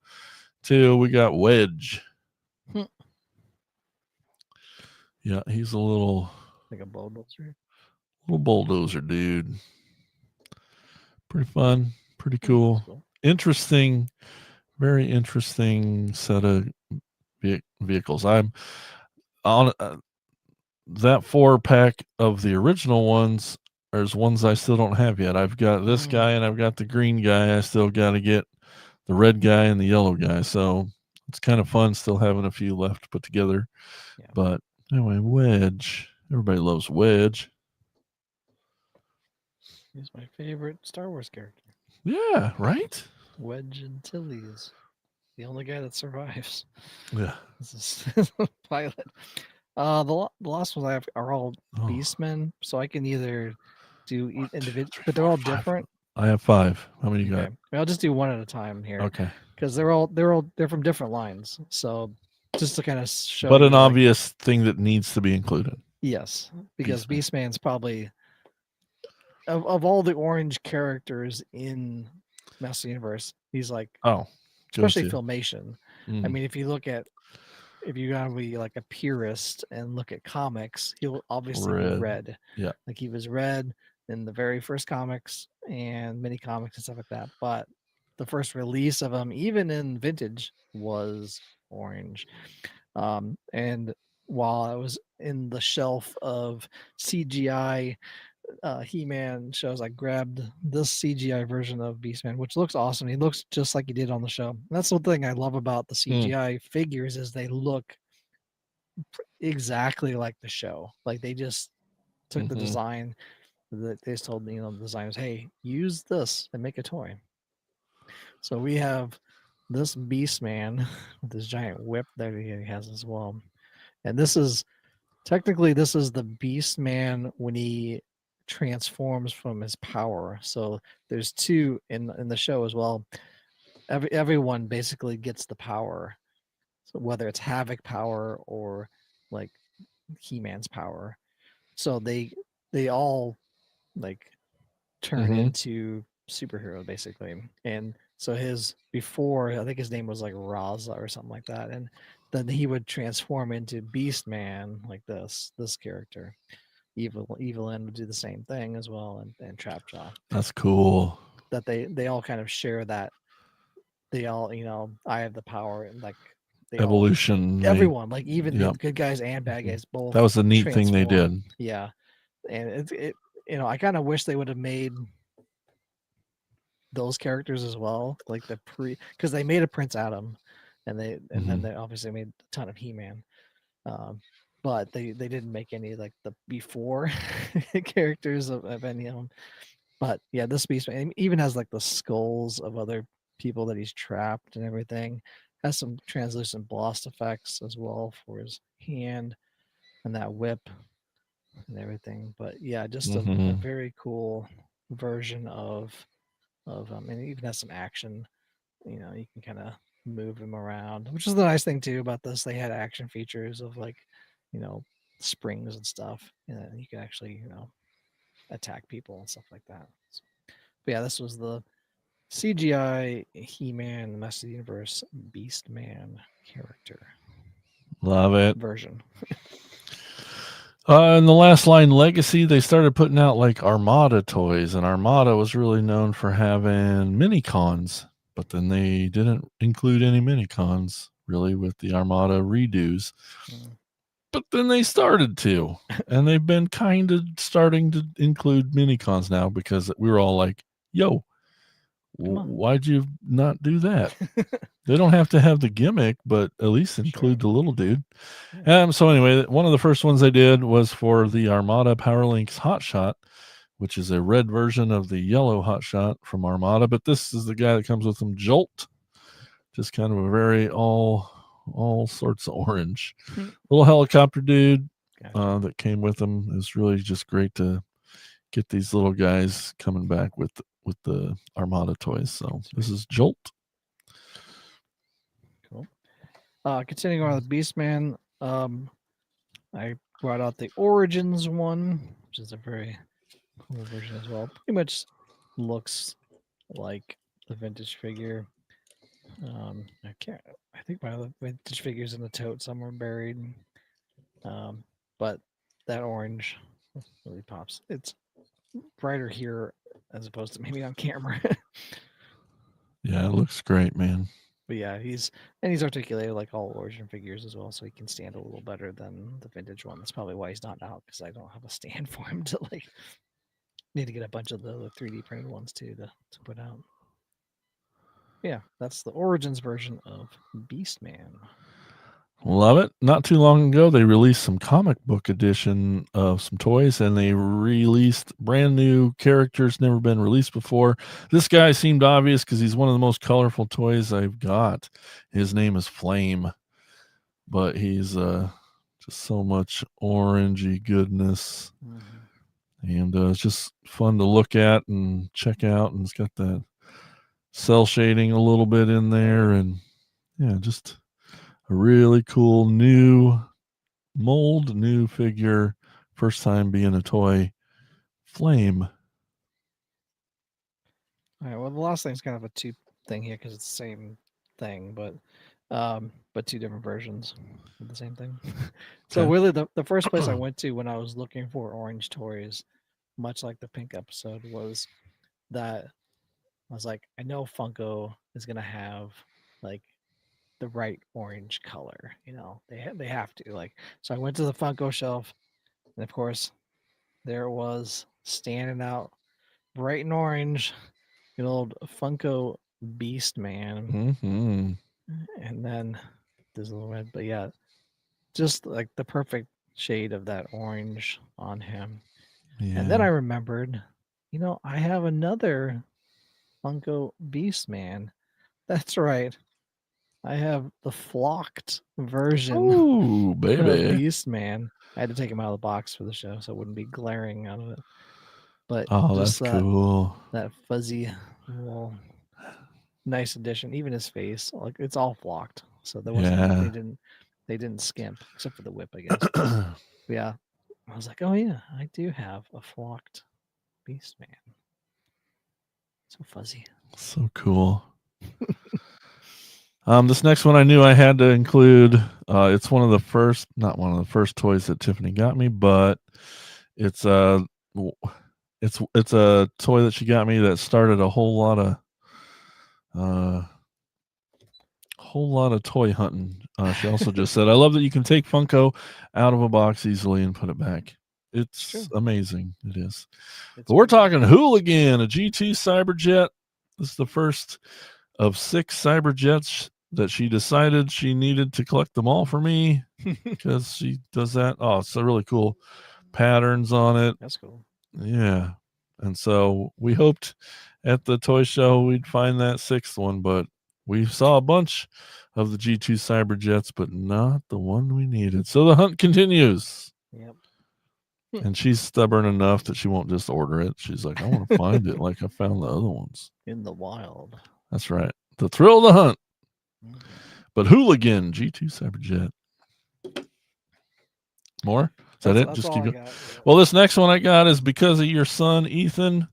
too. We got Wedge. Yeah, he's a little like a bulldozer. Little bulldozer dude. Pretty fun. Pretty cool. Interesting. Very interesting set of vehicles. I'm on that 4-pack of the original ones. There's ones I still don't have yet. I've got this guy and I've got the green guy I still got to get the red guy and the yellow guy. So it's kind of fun still having a few left to put together. Yeah. But anyway, Wedge. Everybody loves Wedge. He's my favorite Star Wars character. Yeah, right? Wedge Antilles. The only guy that survives. Yeah. This is a pilot. The last ones I have are all Oh. beastmen, so I can either do individual, but they're all different. I have 5. How many you got? Okay. I'll just do one at a time here. Okay. Because they're from different lines. So just to kind of show But you, an obvious thing that needs to be included. yes, because Beastman. Beastman's probably of all the orange characters in Master Universe, he's like especially Filmation. I mean, if you gotta be like a purist and look at comics, he'll obviously be red. Yeah. Like he was red in the very first comics and mini comics and stuff like that. But the first release of him, even in vintage, was orange. And while I was in the shelf of CGI He-Man shows, I grabbed this CGI version of Beastman, which looks awesome. He looks just like he did on the show. And that's the thing I love about the CGI figures is they look exactly like the show. Like they just took the design that they just told the designers, hey, use this and make a toy. So we have this Beastman with this giant whip that he has as well. And this is technically the Beastman when he transforms from his power. So there's 2 in the show as well. Everyone basically gets the power. So whether it's Havoc power or like He-Man's power. So they all like turn into superhero basically. And so his before, I think his name was like Raza or something like that, and then he would transform into Beastman, like this character. Evelyn would do the same thing as well, and Trapjaw. That's cool. That they all kind of share that. They all, I have the power, and like they evolution. Everyone, like even the good guys and bad guys, both. That was the neat thing they did. Yeah, and it I kind of wish they would have made those characters as well, like because they made a Prince Adam, and then they obviously made a ton of He-Man, but they didn't make any like the before characters of any of them. But yeah, this Beastman even has like the skulls of other people that he's trapped and everything. Has some translucent blast effects as well for his hand and that whip and everything. But yeah, just a very cool version of and it even has some action. You can kind of move him around, which is the nice thing too about this. They had action features of like, springs and stuff, and you can actually, attack people and stuff like that. So, but yeah, this was the CGI He-Man Master Universe Beastman character. Love it. Version. In the last line Legacy, they started putting out like Armada toys, and Armada was really known for having mini cons, but then they didn't include any mini cons really with the Armada redos. But then they started to, and they've been kind of starting to include mini cons now because we were all like, yo, why'd you not do that? They don't have to have the gimmick, but at least include the little dude. So anyway, one of the first ones they did was for the Armada Powerlinks Hotshot, which is a red version of the yellow Hotshot from Armada. But this is the guy that comes with them, Jolt. Just kind of a very all sorts of orange. Little helicopter dude that came with them. It's really just great to get these little guys coming back with the Armada toys. So this is Jolt. Cool. Continuing on with Beastman, I brought out the Origins one, which is a very cool version as well. Pretty much looks like the vintage figure. I think my other vintage figure's in the tote somewhere buried. But that orange really pops. It's brighter here as opposed to maybe on camera. Yeah, it looks great, man. But yeah, he's articulated like all Origin figures as well, so he can stand a little better than the vintage one. That's probably why he's not out, because I don't have a stand for him to like. Need to get a bunch of the 3D printed ones too to put out. Yeah, that's the Origins version of Beastman. Love it. Not too long ago, they released some comic book edition of some toys, and they released brand new characters never been released before. This guy seemed obvious because he's one of the most colorful toys I've got. His name is Flame, but he's just so much orangey goodness, and it's just fun to look at and check out. And it's got that cell shading a little bit in there, and yeah, just a really cool new mold, new figure, first time being a toy. Flame. All right. Well, the last thing's kind of a two thing here because it's the same thing, but two different versions of the same thing. So Okay. really, the first place I went to when I was looking for orange toys, much like the pink episode, was that I was like, I know Funko is gonna have like the right orange color. You know, they have to like. So I went to the Funko shelf, and of course, there it was standing out bright and orange, good old Funko Beast Man, Mm-hmm. and then there's a little red, but yeah, just like the perfect shade of that orange on him. Yeah. And then I remembered, you know, I have another Funko Beast Man. That's right. I have the flocked version Oh, of baby. Beast Man. I had to take him out of the box for the show so it wouldn't be glaring out of it. But Oh, just that's cool. that fuzzy little nice addition. Even his face, like it's all flocked. So there wasn't Yeah. they didn't skimp except for the whip, I guess. But yeah. I was like, oh yeah, I do have a flocked Beast Man. So fuzzy. So cool. This next one I knew I had to include. It's not one of the first toys that Tiffany got me, but it's it's a toy that she got me that started a whole lot of toy hunting. She also just said, "I love that you can take Funko out of a box easily and put it back. It's amazing. It is." But we're talking Hooligan, a G2 Cyberjet. This is the first of 6 Cyberjets that she decided she needed to collect them all for me because she does that. Oh, it's so really cool patterns on it. That's cool. Yeah. And so we hoped at the toy show we'd find that 6th one, but we saw a bunch of the G2 Cyberjets, but not the one we needed. So the hunt continues. Yep. And she's stubborn enough that she won't just order it. She's like, I want to find it like I found the other ones. In the wild. That's right. The thrill of the hunt. Mm-hmm. But Hooligan, G2 Cyberjet. More? Is that it? That's Just all keep I going. got. Well, this next one I got is because of your son, Ethan.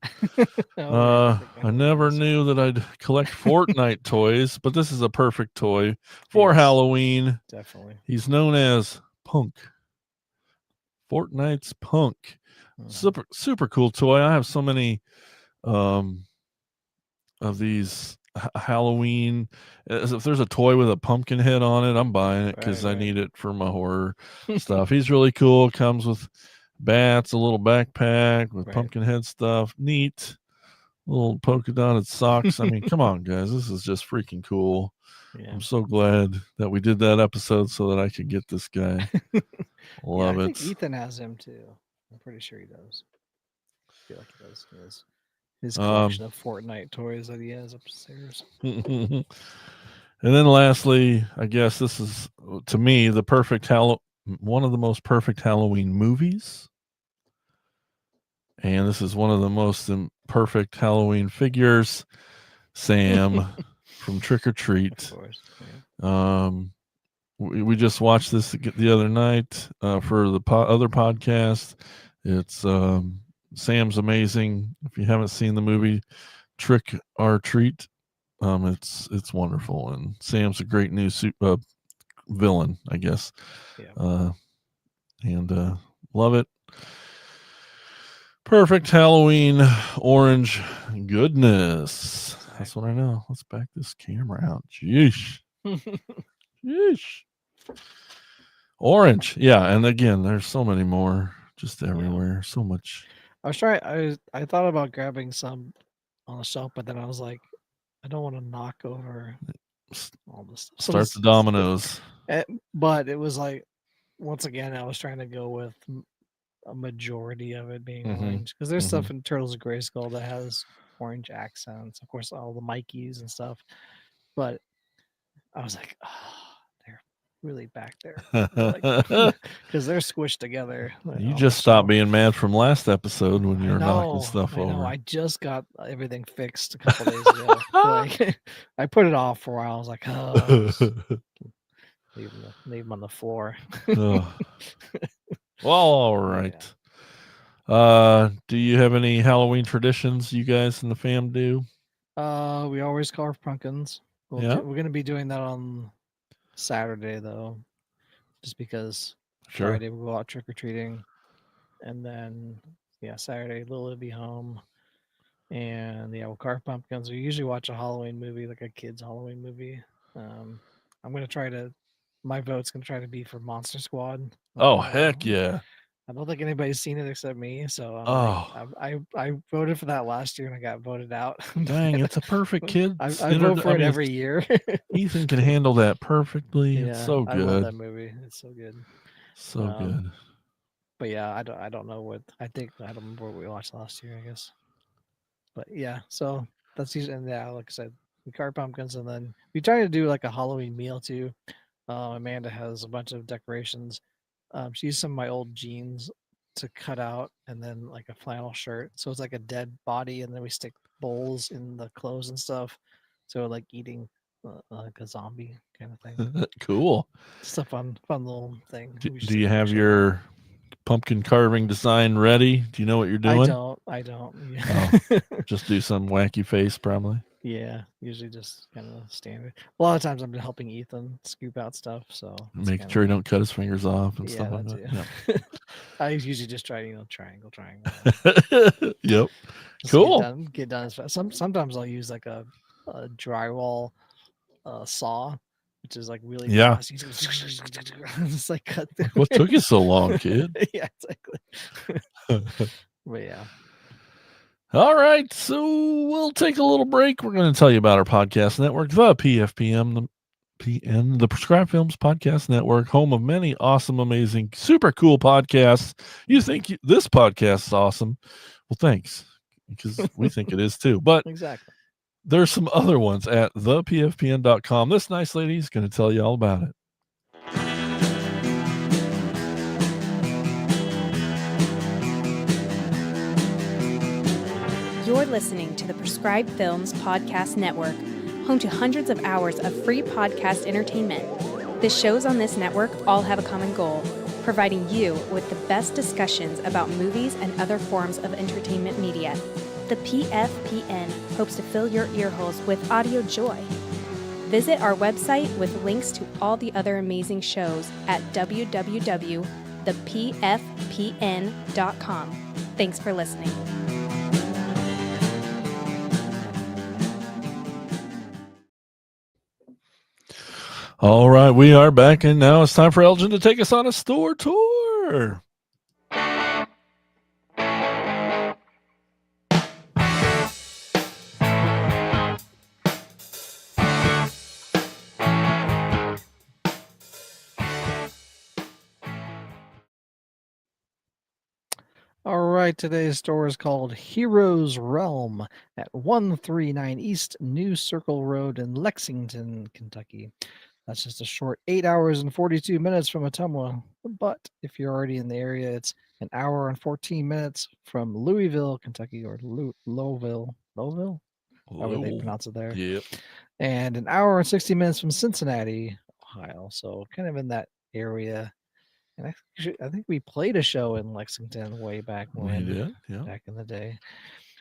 I never knew that I'd collect Fortnite toys, but this is a perfect toy for Halloween. Definitely. He's known as Punk. Fortnite's Punk. Super cool toy. I have so many of these Halloween. If there's a toy with a pumpkin head on it, I'm buying it because I need it for my horror stuff. He's really cool. Comes with bats, a little backpack with pumpkin head stuff. Neat. Little polka dotted socks. I mean, come on, guys. This is just freaking cool. Yeah. I'm so glad that we did that episode so that I could get this guy. Love it. I think Ethan has him too. I'm pretty sure he does. I feel like he does. His collection of Fortnite toys that he has upstairs. And then lastly, I guess this is, to me, the perfect one of the most perfect Halloween movies. And this is one of the most perfect Halloween figures, Sam from Trick or Treat. Of course. Yeah. We just watched this the other night for the other podcast. It's Sam's amazing. If you haven't seen the movie Trick or Treat, it's wonderful, and Sam's a great new villain, I guess. Yeah. And love it. Perfect Halloween orange goodness. That's what I know. Let's back this camera out. Jeesh. Jeesh. Orange. Yeah. And again, there's so many more just everywhere. Yeah. So much. I was trying. I thought about grabbing some on the shelf, but then I was like, I don't want to knock over S- all this stuff. Start the dominoes. But it was like, once again, I was trying to go with a majority of it being Mhm, orange because there's mhm. stuff in Turtles of Grayskull that has orange accents. Of course, all the Mikeys and stuff. But I was like, oh, they're really back there, like because they're squished together. You on just the stopped shelf. being mad from last episode when you I were knocking know, stuff I know. over. I just got everything fixed a couple days ago. Like, I put it off for a while. I was like, oh, just leave them on the floor. Oh. Well, all right. Do you have any Halloween traditions you guys in the fam do? We always carve pumpkins. Yeah. We're gonna be doing that on Saturday though, just because Sure. Friday we'll go out trick or treating, and then Saturday Lily will be home, and we'll carve pumpkins. We usually watch a Halloween movie, like a kids Halloween movie. I'm gonna try to. My vote's gonna try to be for Monster Squad. Oh, heck yeah. I don't think anybody's seen it except me, so I'm Oh, like, I voted for that last year and I got voted out. dang, it's a perfect kid. I vote for it every year. Ethan can handle that perfectly. It's so I love good. that movie. It's so good. So good. But yeah, I don't know what I don't remember what we watched last year, I guess. But yeah, so that's usually, and like I said, we carve pumpkins and then we try to do like a Halloween meal too. Amanda has a bunch of decorations. She used some of my old jeans to cut out and then like a flannel shirt. So it's like a dead body, and then we stick bowls in the clothes and stuff. So like eating like a zombie kind of thing. Cool. Just a fun little thing. Do you have your pumpkin carving design ready? Do you know what you're doing? I don't. Yeah. Just do some wacky face, probably. Yeah, usually just kind of standard. A lot of times I'm helping Ethan scoop out stuff, so making sure he don't cut his fingers off and stuff like that. Yeah. I usually just try, triangle. Yep. Just Cool. Get done as fast. Sometimes I'll use like a drywall saw, which is like really fast. Just like cut through. What took you so long, kid? Yeah, exactly. But yeah. All right, so we'll take a little break. We're going to tell you about our podcast network, the PFPM, the Prescribed Films Podcast Network, home of many awesome, amazing, super cool podcasts. You think this podcast is awesome? Well, thanks, because we think it is too. But exactly, there's some other ones at thepfpn.com. This nice lady is going to tell you all about it. You're listening to the Prescribed Films Podcast Network, home to hundreds of hours of free podcast entertainment. The shows on this network all have a common goal, providing you with the best discussions about movies and other forms of entertainment media. The PFPN hopes to fill your earholes with audio joy. Visit our website with links to all the other amazing shows at www.thepfpn.com. Thanks for listening. All right, we are back, and now it's time for Elgin to take us on a store tour. All right, today's store is called Heroes Realm at 139 East New Circle Road in Lexington, Kentucky. That's just a short 8 hours and 42 minutes from Ottumwa. But if you're already in the area, it's an hour and 14 minutes from Louisville, Kentucky, or Lowville, however they pronounce it there. Yep. And an hour and 60 minutes from Cincinnati, Ohio. So kind of in that area. And I think we played a show in Lexington way back when. We did, yeah. Back in the day.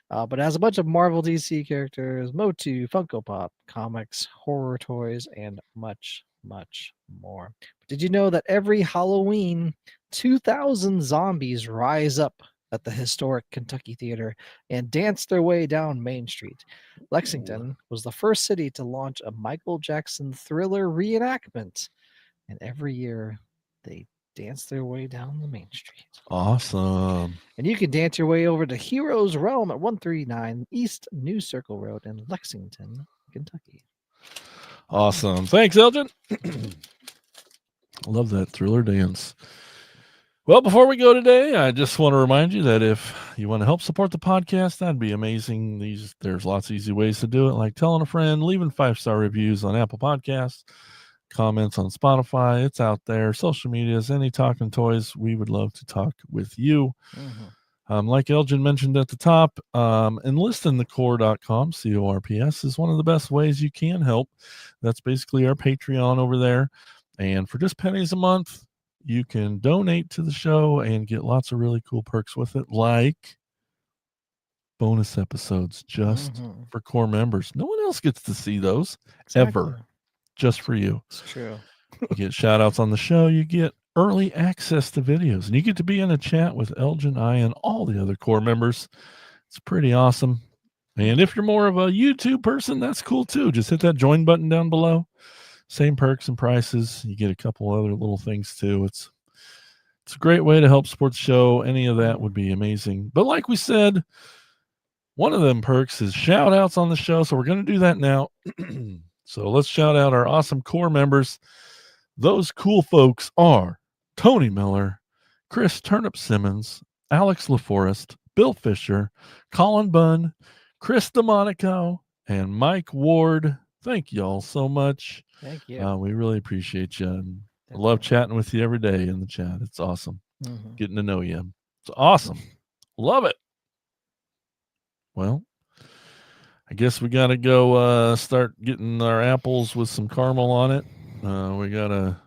But it has a bunch of Marvel DC characters, Motu, Funko Pop, comics, horror toys, and much, much more. But did you know that every Halloween, 2,000 zombies rise up at the historic Kentucky Theater and dance their way down Main Street? Lexington was the first city to launch a Michael Jackson Thriller reenactment, and every year they dance their way down the Main Street. Awesome. And you can dance your way over to Heroes Realm at 139 East New Circle Road in Lexington, Kentucky. Awesome. Thanks, Elgin. Love that Thriller dance. Well, before we go today, I just want to remind you that if you want to help support the podcast, that'd be amazing. There's lots of easy ways to do it, like telling a friend, leaving 5-star reviews on Apple Podcasts, comments on Spotify. It's out there. Social medias, any talking toys. We would love to talk with you. Like Elgin mentioned at the top, enlistinthecore.com, CORPS, is one of the best ways you can help. That's basically our Patreon over there. And for just pennies a month, you can donate to the show and get lots of really cool perks with it, like bonus episodes just for core members. No one else gets to see those ever, just for you. It's true. You get shout outs on the show. You get early access to videos, and you get to be in a chat with Elgin, I, and all the other core members. It's pretty awesome. And if you're more of a YouTube person, that's cool too. Just hit that join button down below. Same perks and prices. You get a couple other little things too. It's a great way to help support the show. Any of that would be amazing. But like we said, one of them perks is shout outs on the show. So we're going to do that now. So let's shout out our awesome core members. Those cool folks are Tony Miller, Chris Turnip Simmons, Alex LaForest, Bill Fisher, Colin Bunn, Chris DeMonico, and Mike Ward. Thank you all so much. Thank you. We really appreciate you. And I love chatting with you every day in the chat. It's awesome. Getting to know you. It's awesome. Love it. Well, I guess we got to go start getting our apples with some caramel on it. We got to,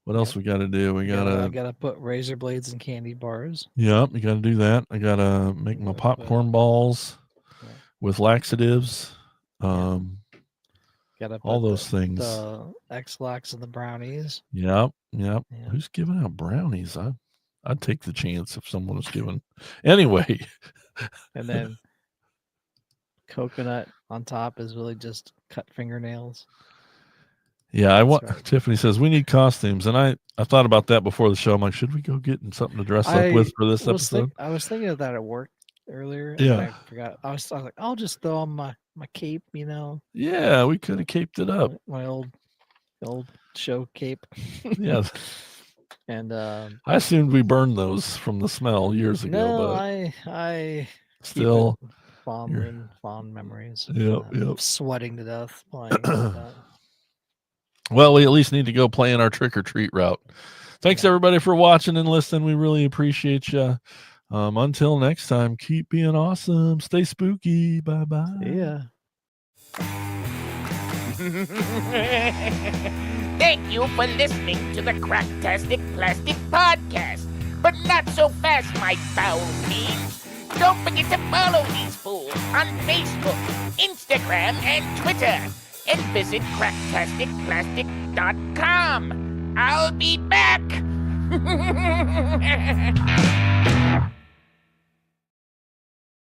what else we got to do? We got to put razor blades and candy bars. Yep, you got to do that. I got to make my popcorn balls with laxatives. Gotta all those things. The X-Lax and the brownies. Yep. Who's giving out brownies? I'd take the chance if someone was giving. Anyway. And then coconut on top is really just cut fingernails. Yeah, Tiffany says we need costumes, and I thought about that before the show. I'm like, should we go get something to dress up with for this episode? I was thinking of that at work earlier. And yeah, I forgot. I was like, I'll just throw on my cape, you know. Yeah, we could have caped it up. My old show cape. Yeah. And I assumed we burned those from the smell years ago. No, but I still fond memories. Yep. Sweating to death playing like that. Well, we at least need to go playing our trick or treat route. Thanks everybody for watching and listening. We really appreciate you. Until next time, keep being awesome. Stay spooky. Bye-bye. Yeah. Thank you for listening to the Cracktastic Plastic Podcast. But not so fast, my foul fiends. Don't forget to follow these fools on Facebook, Instagram, and Twitter. And visit cracktasticplastic.com. I'll be back.